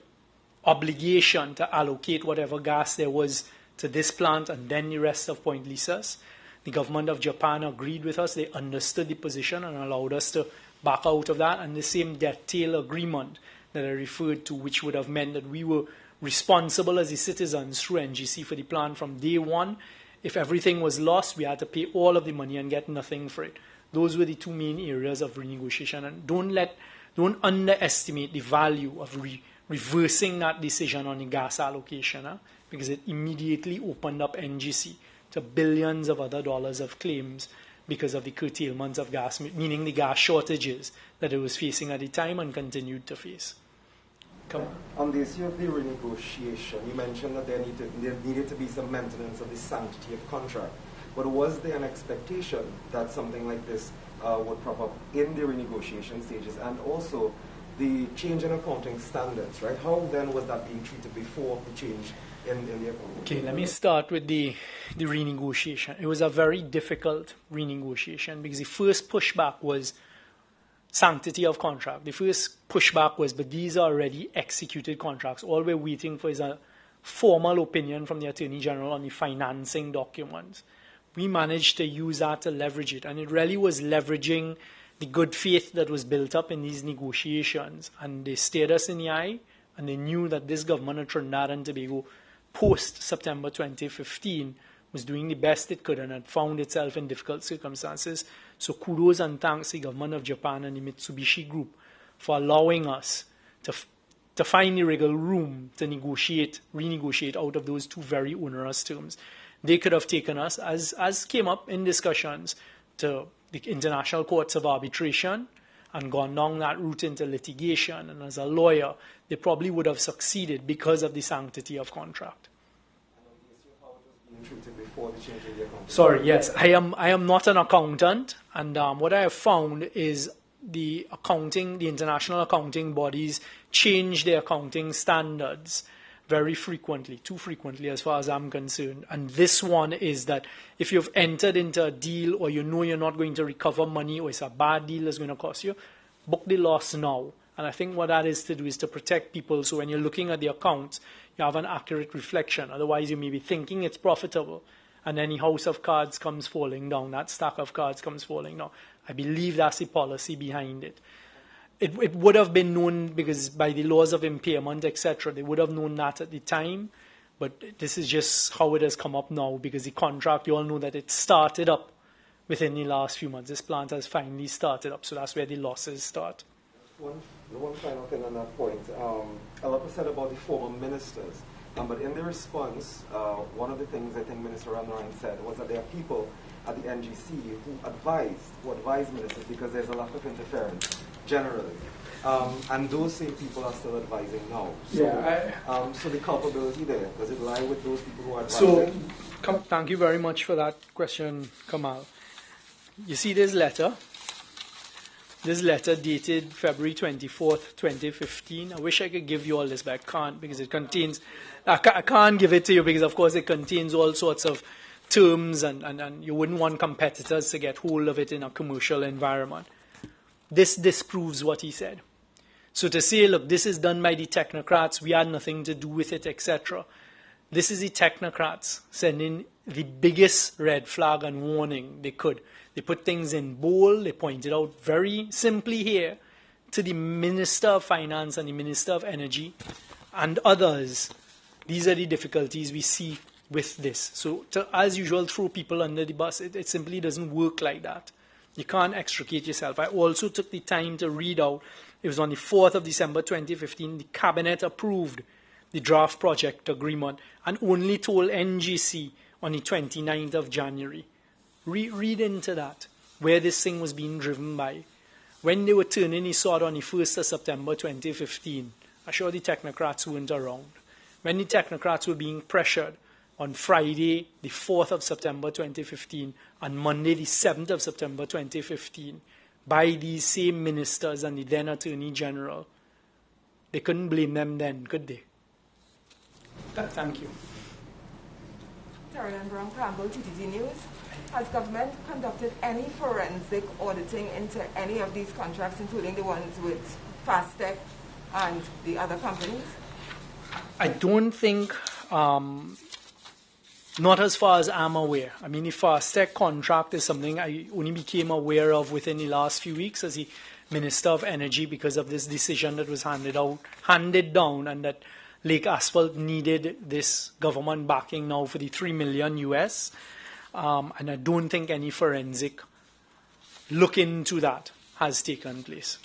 obligation to allocate whatever gas there was to this plant and then the rest of Point Lisas. The government of Japan agreed with us. They understood the position and allowed us to back out of that. And the same debt tail agreement that I referred to, which would have meant that we were responsible as the citizens through NGC for the plant from day one. If everything was lost, we had to pay all of the money and get nothing for it. Those were the two main areas of renegotiation. And don't underestimate the value of reversing that decision on the gas allocation, because it immediately opened up NGC to billions of other dollars of claims because of the curtailments of gas, meaning the gas shortages that it was facing at the time and continued to face. On the issue of the renegotiation, you mentioned that there needed to be some maintenance of the sanctity of contract. But was there an expectation that something like this would crop up in the renegotiation stages? And also, the change in accounting standards, right? How then was that being treated before the change in the accounting? Okay, let me start with the renegotiation. It was a very difficult renegotiation because the first pushback was sanctity of contract. The first pushback was, but these are already executed contracts. All we're waiting for is a formal opinion from the Attorney General on the financing documents. We managed to use that to leverage it, and it really was leveraging the good faith that was built up in these negotiations. And they stared us in the eye, and they knew that this government of Trinidad and Tobago, post-September 2015, was doing the best it could and had found itself in difficult circumstances. So kudos and thanks to the government of Japan and the Mitsubishi Group for allowing us to find the wiggle room to renegotiate out of those two very onerous terms. They could have taken us, as came up in discussions, to the international courts of arbitration and gone down that route into litigation. And as a lawyer, they probably would have succeeded because of the sanctity of contract. Sorry, yes, I am not an accountant, and what I have found is the international accounting bodies change their accounting standards very frequently, too frequently as far as I'm concerned. And this one is that if you've entered into a deal or you know you're not going to recover money or it's a bad deal that's going to cost you, book the loss now. And I think what that is to do is to protect people, so when you're looking at the accounts, you have an accurate reflection. Otherwise, you may be thinking it's profitable, and then the house of cards comes falling down, that stack of cards comes falling down. I believe that's the policy behind it. It would have been known, because by the laws of impairment, etc., they would have known that at the time, but this is just how it has come up now, because the contract, you all know that it started up within the last few months. This plant has finally started up, so that's where the losses start. One final thing on that point. A lot was said about the former ministers, but in the response, one of the things I think Minister Ramnaran said was that there are people at the NGC who advise ministers because there's a lack of interference, generally. And those same people are still advising now. So, so the culpability there, does it lie with those people who are advising? So, thank you very much for that question, Kamal. You see this letter? This letter dated February 24th, 2015. I wish I could give you all this, but I can't, because it contains, I can't give it to you because, of course, it contains all sorts of terms, and you wouldn't want competitors to get hold of it in a commercial environment. This disproves what he said. So to say, look, this is done by the technocrats, we had nothing to do with it, etc. This is the technocrats sending the biggest red flag and warning they could. They put things in bold. They pointed out very simply here to the Minister of Finance and the Minister of Energy and others. These are the difficulties we see with this. So to, as usual, throw people under the bus, it simply doesn't work like that. You can't extricate yourself. I also took the time to read out, it was on the 4th of December 2015, the Cabinet approved the draft project agreement and only told NGC on the 29th of January. Read into that, where this thing was being driven by. When they were turning the sword on the 1st of September 2015, I'm sure the technocrats weren't around. When the technocrats were being pressured on Friday, the 4th of September 2015, and Monday, the 7th of September 2015, by these same ministers and the then Attorney General, they couldn't blame them then, could they? Thank you. Terry Brown, Campbell, TTT News. Has government conducted any forensic auditing into any of these contracts, including the ones with Fastech and the other companies? I don't think, not as far as I'm aware. I mean, the Fastech contract is something I only became aware of within the last few weeks as the Minister of Energy, because of this decision that was handed down, and that Lake Asphalt needed this government backing now for the $3 million US. And I don't think any forensic look into that has taken place.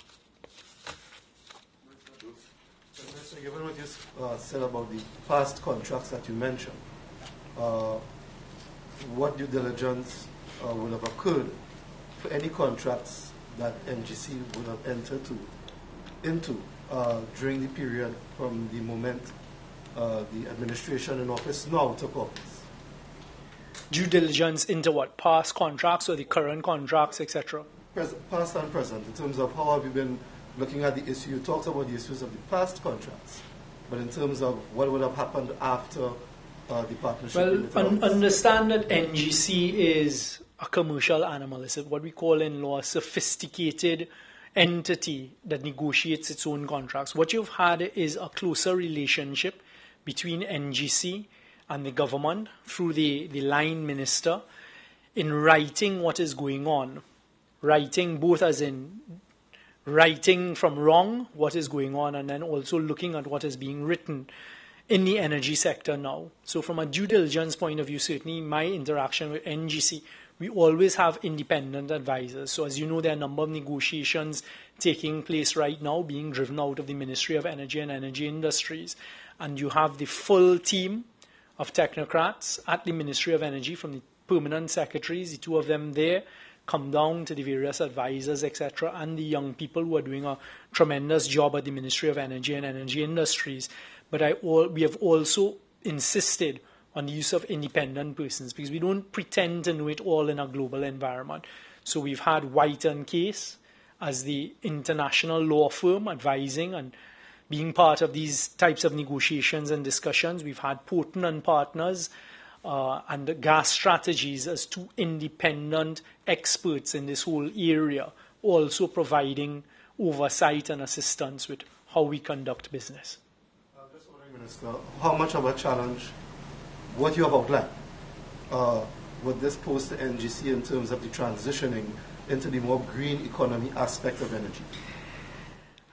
Given what you said about the past contracts that you mentioned, what due diligence would have occurred for any contracts that NGC would have entered into during the period from the moment the administration in office now took office? Due diligence into what? Past contracts or the current contracts, etc.? Past and present, in terms of how have you been looking at the issue? You talked about the issues of the past contracts, but in terms of what would have happened after the partnership? Well, understand that NGC is a commercial animal. It's what we call in law a sophisticated entity that negotiates its own contracts. What you've had is a closer relationship between NGC and the government through the line minister in writing what is going on. Writing both as in writing from wrong what is going on, and then also looking at what is being written in the energy sector now. So from a due diligence point of view, certainly my interaction with NGC, we always have independent advisors. So as you know, there are a number of negotiations taking place right now, being driven out of the Ministry of Energy and Energy Industries. And you have the full team of technocrats at the Ministry of Energy, from the permanent secretaries, the two of them there, come down to the various advisors, etc., and the young people who are doing a tremendous job at the Ministry of Energy and Energy Industries. But we have also insisted on the use of independent persons, because we don't pretend to know it all in a global environment. So we've had White and Case as the international law firm advising and being part of these types of negotiations and discussions. We've had Porton and Partners and the Gas Strategies as two independent experts in this whole area, also providing oversight and assistance with how we conduct business. Just wondering, Minister, how much of a challenge, what you have outlined, would this pose to NGC in terms of the transitioning into the more green economy aspect of energy?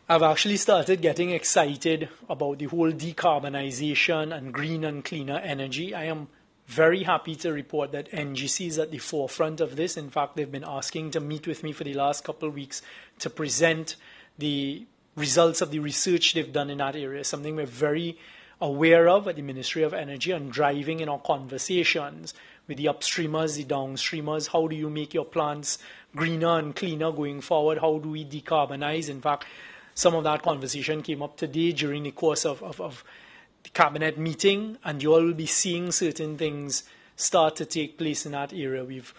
I've actually started getting excited about the whole decarbonization and green and cleaner energy. I am very happy to report that NGC is at the forefront of this. In fact, they've been asking to meet with me for the last couple of weeks to present the results of the research they've done in that area, something we're very aware of at the Ministry of Energy and driving in our conversations with the upstreamers, the downstreamers. How do you make your plants greener and cleaner going forward? How do we decarbonize? In fact, some of that conversation came up today during the course of the cabinet meeting, and you all will be seeing certain things start to take place in that area. We've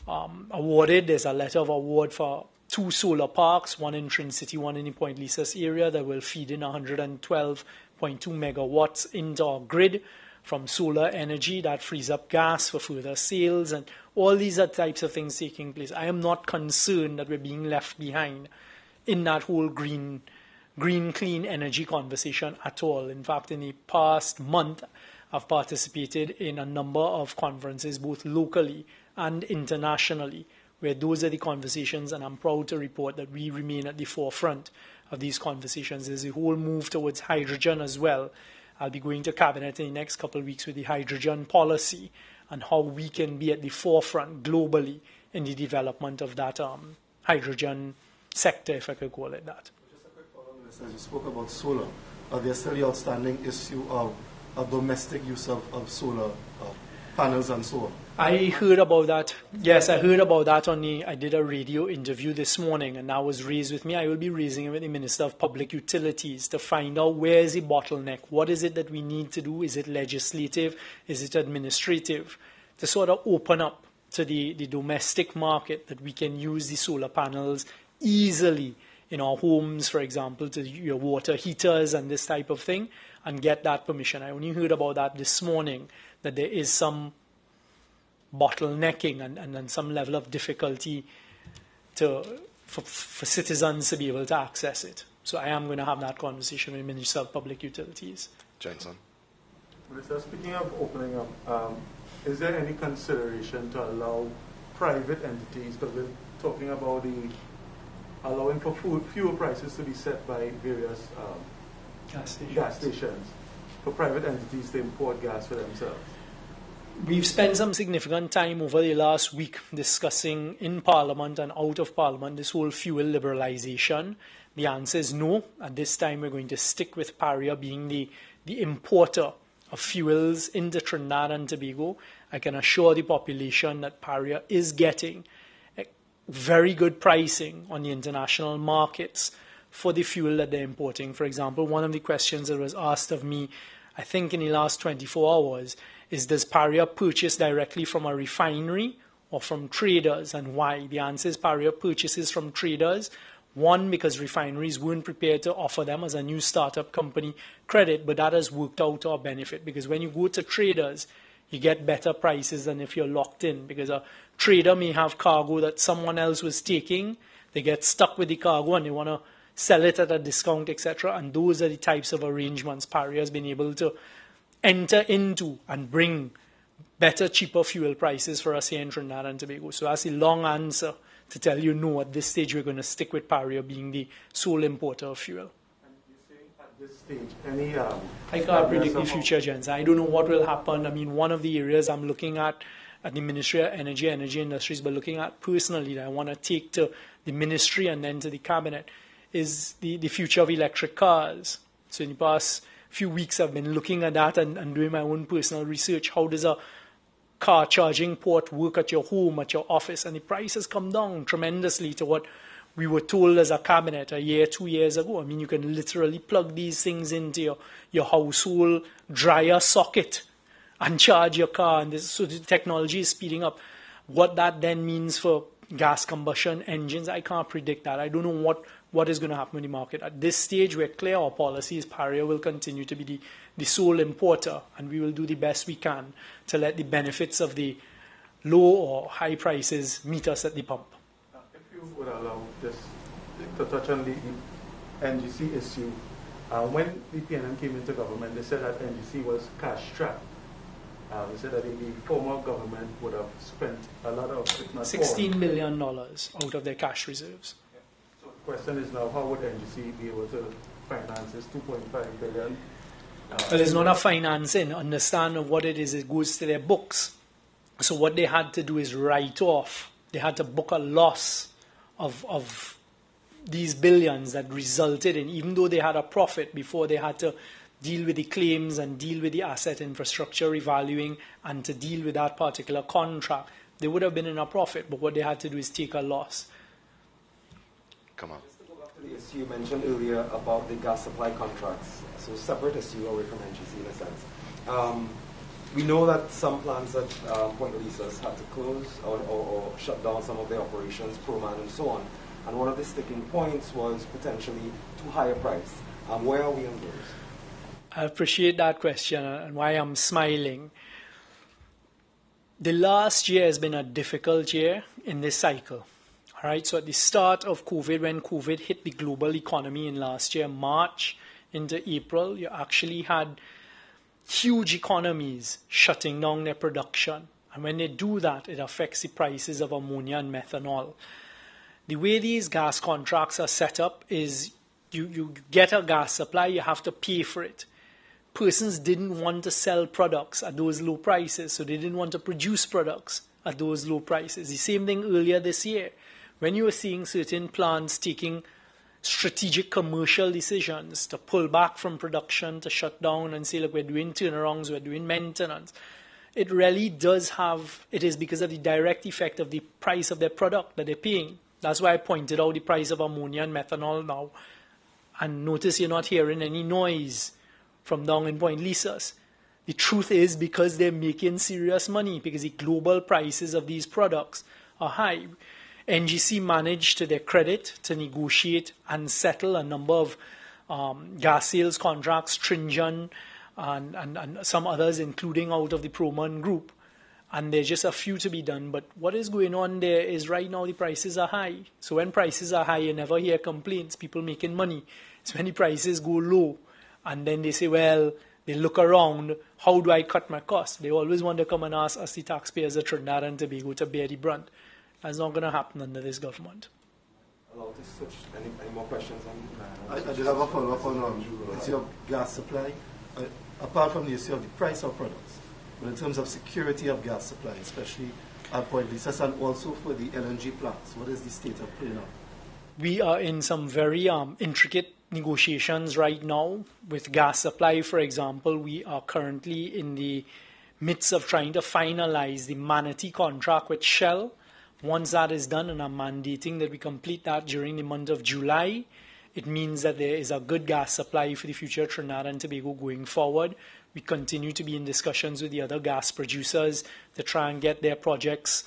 there's a letter of award for 2 solar parks, one in Trin City, one in the Point Lisas area, that will feed in 112.2 megawatts into our grid from solar energy. That frees up gas for further sales, and all these are types of things taking place. I am not concerned that we're being left behind in that whole green, clean energy conversation at all. In fact, in the past month, I've participated in a number of conferences, both locally and internationally, where those are the conversations, and I'm proud to report that we remain at the forefront of these conversations. There's a whole move towards hydrogen as well. I'll be going to Cabinet in the next couple of weeks with the hydrogen policy and how we can be at the forefront globally in the development of that hydrogen sector, if I could call it that. Just a quick follow-up, Minister. You spoke about solar. There's still the outstanding issue of domestic use of solar panels and so on. I heard about that. Yes, I heard about that I did a radio interview this morning, and that was raised with me. I will be raising it with the Minister of Public Utilities to find out where is the bottleneck. What is it that we need to do? Is it legislative? Is it administrative? To sort of open up to the domestic market, that we can use the solar panels easily in our homes, for example, to your water heaters and this type of thing, and get that permission. I only heard about that this morning, that there is some bottlenecking and some level of difficulty for citizens to be able to access it. So I am going to have that conversation with the Minister of Public Utilities. Jensen. Minister, speaking of opening up, is there any consideration to allow private entities, because we're talking about allowing for fuel prices to be set by various gas stations, for private entities to import gas for themselves? We've spent some significant time over the last week discussing in Parliament and out of Parliament this whole fuel liberalisation. The answer is no. At this time, we're going to stick with PARIA being the importer of fuels into Trinidad and Tobago. I can assure the population that PARIA is getting very good pricing on the international markets for the fuel that they're importing. For example, one of the questions that was asked of me, I think in the last 24 hours, is does PARIA purchase directly from a refinery or from traders, and why? The answer is PARIA purchases from traders. One, because refineries weren't prepared to offer them as a new startup company credit, but that has worked out to our benefit, because when you go to traders, you get better prices than if you're locked in, because a trader may have cargo that someone else was taking, they get stuck with the cargo and they want to sell it at a discount, etc. And those are the types of arrangements PARIA has been able to enter into and bring better, cheaper fuel prices for us here in Trinidad and Tobago. So that's a long answer to tell you no. At this stage, we're going to stick with PARIA being the sole importer of fuel. And you say at this stage, any I can't predict the future, gents. I don't know what will happen. I mean, one of the areas I'm looking at the Ministry of Energy Industries, but looking at personally that I want to take to the ministry and then to the cabinet, is the future of electric cars. So in the past few weeks, I've been looking at that and doing my own personal research. How does a car charging port work at your home, at your office? And the price has come down tremendously to what we were told as a cabinet a year, 2 years ago. I mean, you can literally plug these things into your household dryer socket and charge your car. And so the technology is speeding up. What that then means for gas combustion engines, I can't predict that. I don't know what is going to happen in the market. At this stage, we're clear our policy is Paria will continue to be the sole importer, and we will do the best we can to let the benefits of the low or high prices meet us at the pump. If you would allow just to touch on the NGC issue, when the PNM came into government, they said that NGC was cash-strapped. They said that the former government would have spent a lot of, if not $16 million out of their cash reserves. So the question is now, how would NGC be able to finance this $2.5 billion? Well, it's not a financing. Understand of what it is. It goes to their books. So what they had to do is write off. They had to book a loss of these billions that resulted in, even though they had a profit before, they had to deal with the claims and deal with the asset infrastructure revaluing and to deal with that particular contract. They would have been in a profit, but what they had to do is take a loss. Come on. Just to go back to the issue you mentioned earlier about the gas supply contracts, so separate issue away from NGC in a sense. We know that some plants at Point Lisas had to close or shut down some of their operations, Proman and so on. And one of the sticking points was potentially too high a price. Where are we on those? I appreciate that question and why I'm smiling. The last year has been a difficult year in this cycle. All right, so at the start of COVID, when COVID hit the global economy in last year, March into April, you actually had huge economies shutting down their production. And when they do that, it affects the prices of ammonia and methanol. The way these gas contracts are set up is you get a gas supply, you have to pay for it. Persons didn't want to sell products at those low prices, so they didn't want to produce products at those low prices. The same thing earlier this year, when you were seeing certain plants taking strategic commercial decisions to pull back from production, to shut down and say, look, we're doing turnarounds, we're doing maintenance. It really does have, it is because of the direct effect of the price of their product that they're paying. That's why I pointed out the price of ammonia and methanol now. And notice you're not hearing any noise from down in Point Lisas. The truth is because they're making serious money, because the global prices of these products are high. NGC managed, to their credit, to negotiate and settle a number of gas sales contracts, Stringent and some others, including out of the Proman group. And there's just a few to be done. But what is going on there is right now the prices are high. So when prices are high, you never hear complaints, people making money. It's when the prices go low. And then they say, well, they look around, how do I cut my costs? They always want to come and ask us, the taxpayers of Trinidad and Tobago, to bear the brunt. That's not going to happen under this government. Allow to switch. Any more questions on I just have a follow-up on the issue of gas supply. Apart from the issue of the price of products, but in terms of security of gas supply, especially at Point Lisas and also for the LNG plants, what is the state of play now? We are in some very intricate negotiations right now with gas supply. For example, we are currently in the midst of trying to finalize the Manatee contract with Shell. Once that is done, and I'm mandating that we complete that during the month of July, it means that there is a good gas supply for the future of Trinidad and Tobago going forward. We continue to be in discussions with the other gas producers to try and get their projects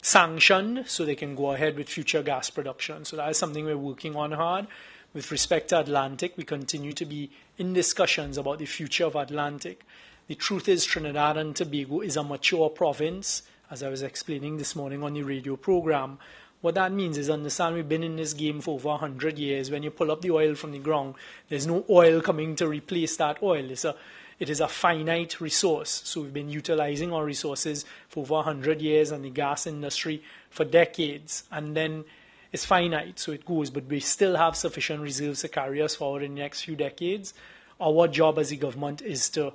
sanctioned so they can go ahead with future gas production. So that is something we're working on hard. With respect to Atlantic, we continue to be in discussions about the future of Atlantic. The truth is Trinidad and Tobago is a mature province, as I was explaining this morning on the radio program. What that means is, understand, we've been in this game for over 100 years. When you pull up the oil from the ground, there's no oil coming to replace that oil. It is a finite resource. So we've been utilizing our resources for over 100 years and the gas industry for decades. And then it's finite, so it goes. But we still have sufficient reserves to carry us forward in the next few decades. Our job as a government is to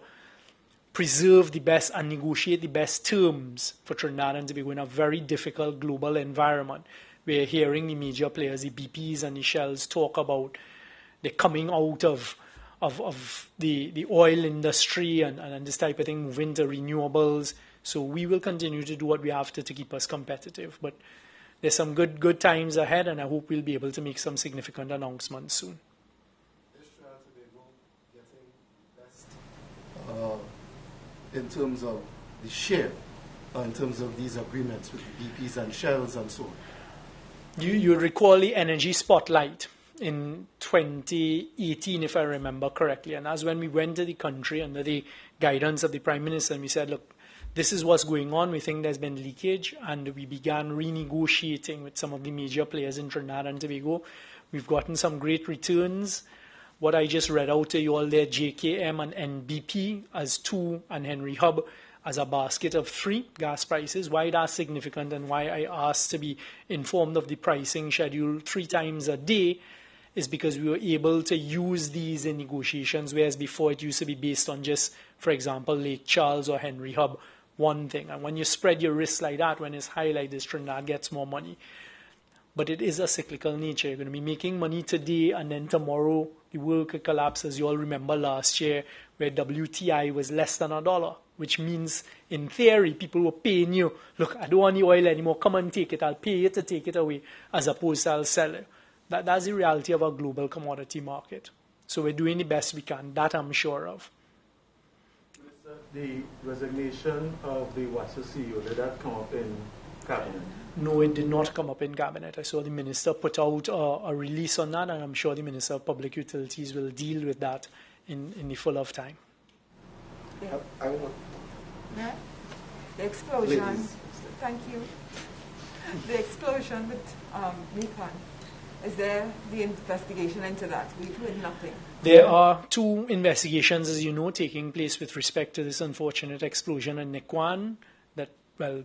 preserve the best and negotiate the best terms for Trinidad and Tobago in a very difficult global environment. We're hearing the major players, the BPs and the Shells, talk about the coming out of the oil industry and this type of thing, moving to renewables. So we will continue to do what we have to keep us competitive. But there's some good times ahead, and I hope we'll be able to make some significant announcements soon. In terms of the share in terms of these agreements with BPs and Shells and so on. You recall the energy spotlight in 2018, if I remember correctly, and that's when we went to the country under the guidance of the Prime Minister, and we said, look, this is what's going on. We think there's been leakage, and we began renegotiating with some of the major players in Trinidad and Tobago. We've gotten some great returns. What I just read out to you all there, JKM and NBP as 2, and Henry Hub as a basket of 3 gas prices. Why that's significant and why I asked to be informed of the pricing schedule 3 times a day is because we were able to use these in negotiations, whereas before it used to be based on just, for example, Lake Charles or Henry Hub, one thing. And when you spread your risk like that, when it's high like this, Trinidad gets more money. But it is a cyclical nature. You're going to be making money today, and then tomorrow the world could collapse, as you all remember last year, where WTI was less than $1, which means, in theory, people were paying you, look, I don't want the oil anymore, come and take it, I'll pay you to take it away, as opposed to I'll sell it. That's the reality of our global commodity market. So we're doing the best we can, that I'm sure of. The resignation of the WASA CEO, did that come up in Cabinet? No, it did not come up in Cabinet. I saw the Minister put out a release on that, and I'm sure the Minister of Public Utilities will deal with that in the full of time. Yeah. I want... Yeah. The explosion. Ladies. Thank you. The explosion with Mekong. Is there the investigation into that? We've heard nothing. There are 2 investigations, as you know, taking place with respect to this unfortunate explosion in Nikwan. That, well,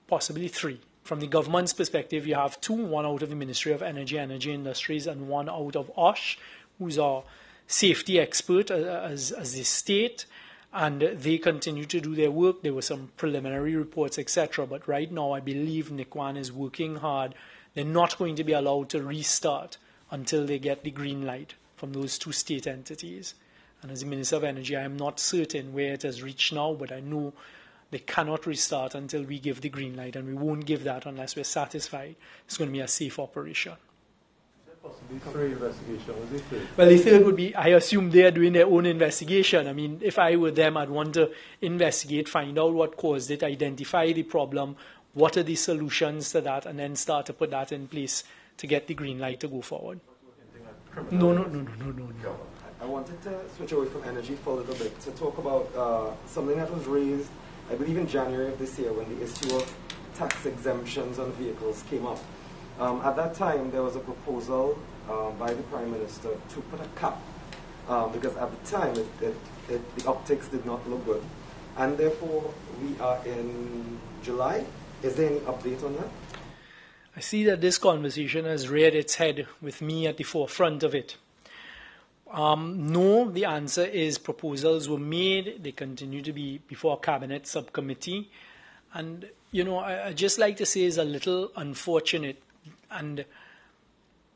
possibly 3. From the government's perspective, you have 2, one out of the Ministry of Energy Industries, and one out of OSH, who's our safety expert as the state, and they continue to do their work. There were some preliminary reports, etc. But right now, I believe Nikwan is working hard. They're not going to be allowed to restart until they get the green light from those 2 state entities. And as the Minister of Energy, I am not certain where it has reached now, but I know they cannot restart until we give the green light, and we won't give that unless we're satisfied it's going to be a safe operation. Is there possibly 3 investigations? Was it 3? Well, the third would be, I assume they are doing their own investigation. I mean, if I were them, I'd want to investigate, find out what caused it, identify the problem, what are the solutions to that, and then start to put that in place to get the green light to go forward. No. I wanted to switch away from energy for a little bit to talk about something that was raised, I believe, in January of this year when the issue of tax exemptions on vehicles came up. At that time, there was a proposal by the Prime Minister to put a cap because at the time the optics did not look good. And therefore, we are in July. Is there any update on that? I see that this conversation has reared its head with me at the forefront of it. No, the answer is proposals were made. They continue to be before a cabinet subcommittee. And, you know, I just like to say is a little unfortunate. And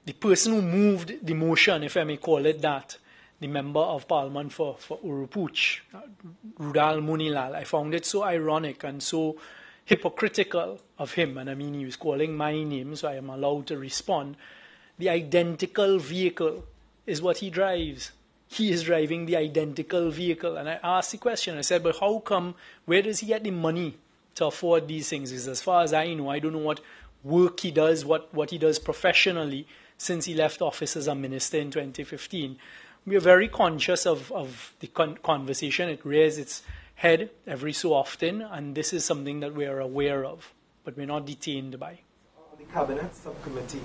the person who moved the motion, if I may call it that, the member of parliament for Urupuch, Rudal Munilal, I found it so ironic and so hypocritical of him. And I mean, he was calling my name, so I am allowed to respond. The identical vehicle is what he drives. He is driving the identical vehicle. And I asked the question, I said, but how come, where does he get the money to afford these things? Because as far as I know, I don't know what work he does, what he does professionally since he left office as a minister in 2015. We are very conscious of the conversation. It rears its head every so often, and this is something that we are aware of, but we're not detained by. The Cabinet Subcommittee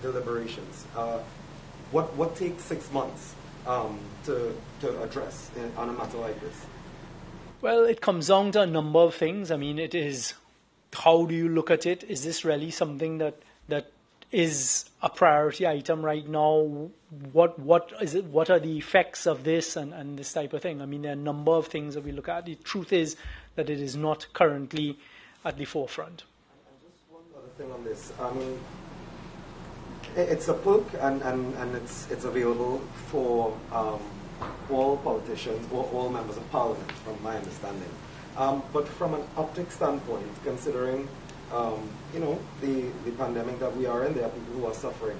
deliberations, what takes 6 months to address on a matter like this? Well, it comes down to a number of things. I mean, it is, how do you look at it? Is this really something that is a priority item right now? What is it? What are the effects of this and this type of thing? I mean, there are a number of things that we look at. The truth is that it is not currently at the forefront. And just one other thing on this. I mean, it's a book and it's available for all politicians or all members of parliament, from my understanding. But from an optics standpoint, considering the pandemic that we are in, there are people who are suffering.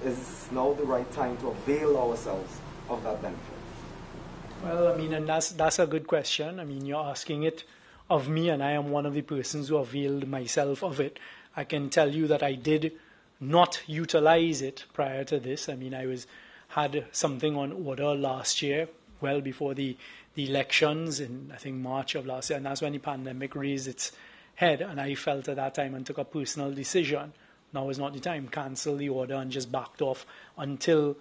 Is now the right time to avail ourselves of that benefit? Well, I mean, and that's a good question. I mean, you're asking it of me, and I am one of the persons who availed myself of it, I can tell you that I did not utilize it prior to this. I mean, had something on order last year, well before the elections in, I think, March of last year, and that's when the pandemic raised its head, and I felt at that time and took a personal decision. Now is not the time. Cancel the order and just backed off until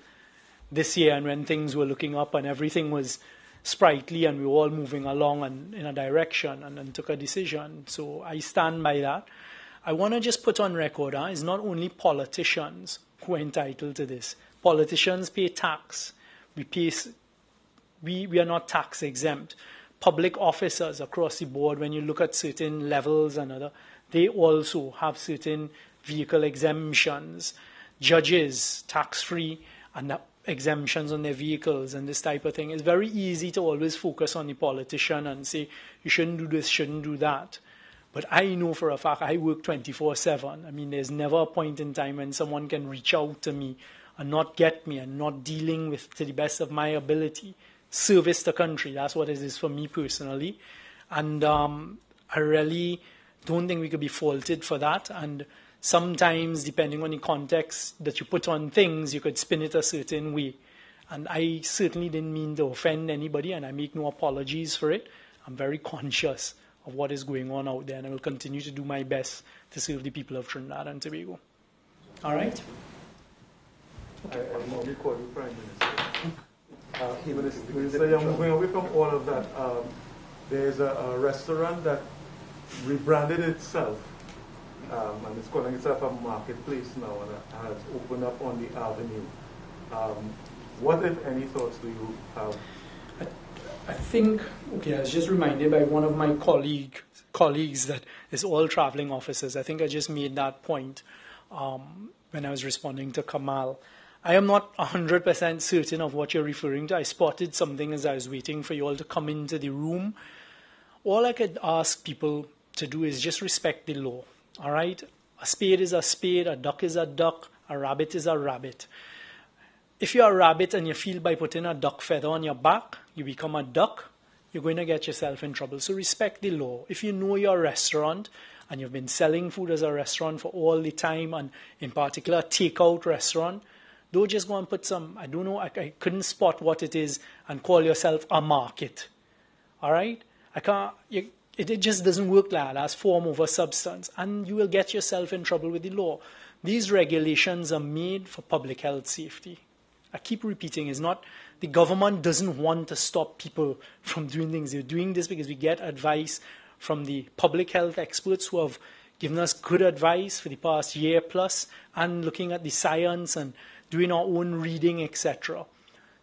this year, and when things were looking up and everything was sprightly and we were all moving along and in a direction, and then took a decision. So I stand by that. I want to just put on record, it's not only politicians who are entitled to this. Politicians pay tax. We are not tax exempt. Public officers across the board, when you look at certain levels and other, they also have certain vehicle exemptions. Judges, tax-free, and exemptions on their vehicles and this type of thing. It's very easy to always focus on the politician and say, you shouldn't do this, shouldn't do that. But I know for a fact I work 24/7. I mean, there's never a point in time when someone can reach out to me and not get me and not dealing with, to the best of my ability, service the country. That's what it is for me personally. And I really don't think we could be faulted for that. And sometimes, depending on the context that you put on things, you could spin it a certain way. And I certainly didn't mean to offend anybody, and I make no apologies for it. I'm very conscious of what is going on out there, and I will continue to do my best to serve the people of Trinidad and Tobago. All right? I normally call you Prime Minister. Minister, you're moving away from all of that. There's a restaurant that rebranded itself, and it's calling itself a marketplace now, and has opened up on the avenue. What, if any, thoughts do you have? I think, okay, I was just reminded by one of my colleagues that is all traveling officers. I think I just made that point when I was responding to Kamal. I am not 100% certain of what you're referring to. I spotted something as I was waiting for you all to come into the room. All I could ask people to do is just respect the law, all right? A spade is a spade, a duck is a duck, a rabbit is a rabbit. If you're a rabbit and you feel by putting a duck feather on your back, you become a duck, you're going to get yourself in trouble. So respect the law. If you know your restaurant and you've been selling food as a restaurant for all the time, and in particular a takeout restaurant, don't just go and put some, I don't know, I couldn't spot what it is, and call yourself a market. All right? It just doesn't work like that. That's form over substance. And you will get yourself in trouble with the law. These regulations are made for public health safety. I keep repeating, it's not, the government doesn't want to stop people from doing things. They're doing this because we get advice from the public health experts who have given us good advice for the past year plus, and looking at the science and doing our own reading, etc.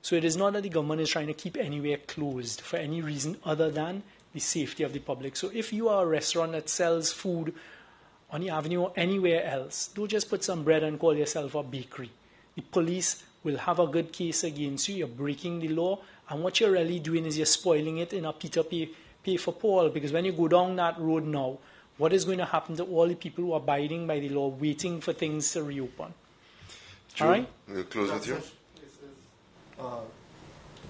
So it is not that the government is trying to keep anywhere closed for any reason other than the safety of the public. So if you are a restaurant that sells food on the avenue or anywhere else, don't just put some bread and call yourself a bakery. The police will have a good case against you. You're breaking the law, and what you're really doing is you're spoiling it in a Peter pay for Paul, because when you go down that road now, what is going to happen to all the people who are abiding by the law, waiting for things to reopen? Jude, all right? We'll close with you.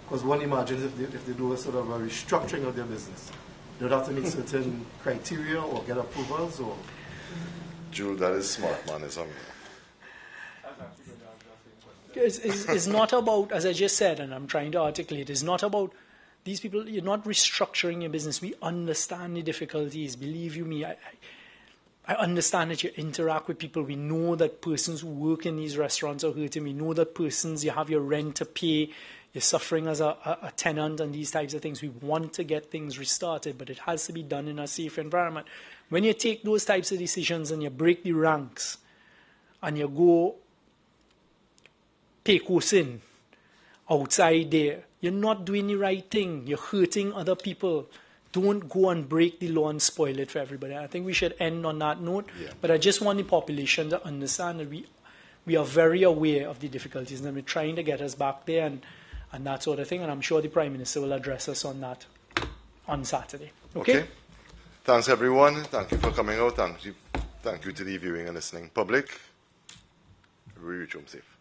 Because one imagines if they do a sort of a restructuring of their business, they would have to meet certain criteria or get approvals, or... Jude, that is smart manism. It's not about, as I just said, and I'm trying to articulate, it's not about these people. You're not restructuring your business. We understand the difficulties. Believe you me, I understand that you interact with people. We know that persons who work in these restaurants are hurting. We know that persons, you have your rent to pay, you're suffering as a tenant and these types of things. We want to get things restarted, but it has to be done in a safe environment. When you take those types of decisions and you break the ranks and you go take us in outside there, you're not doing the right thing. You're hurting other people. Don't go and break the law and spoil it for everybody. I think we should end on that note. Yeah. But I just want the population to understand that we are very aware of the difficulties, and we're trying to get us back there and that sort of thing. And I'm sure the Prime Minister will address us on that on Saturday. Okay? Thanks, everyone. Thank you for coming out. Thank you to the viewing and listening public. We reach home safe.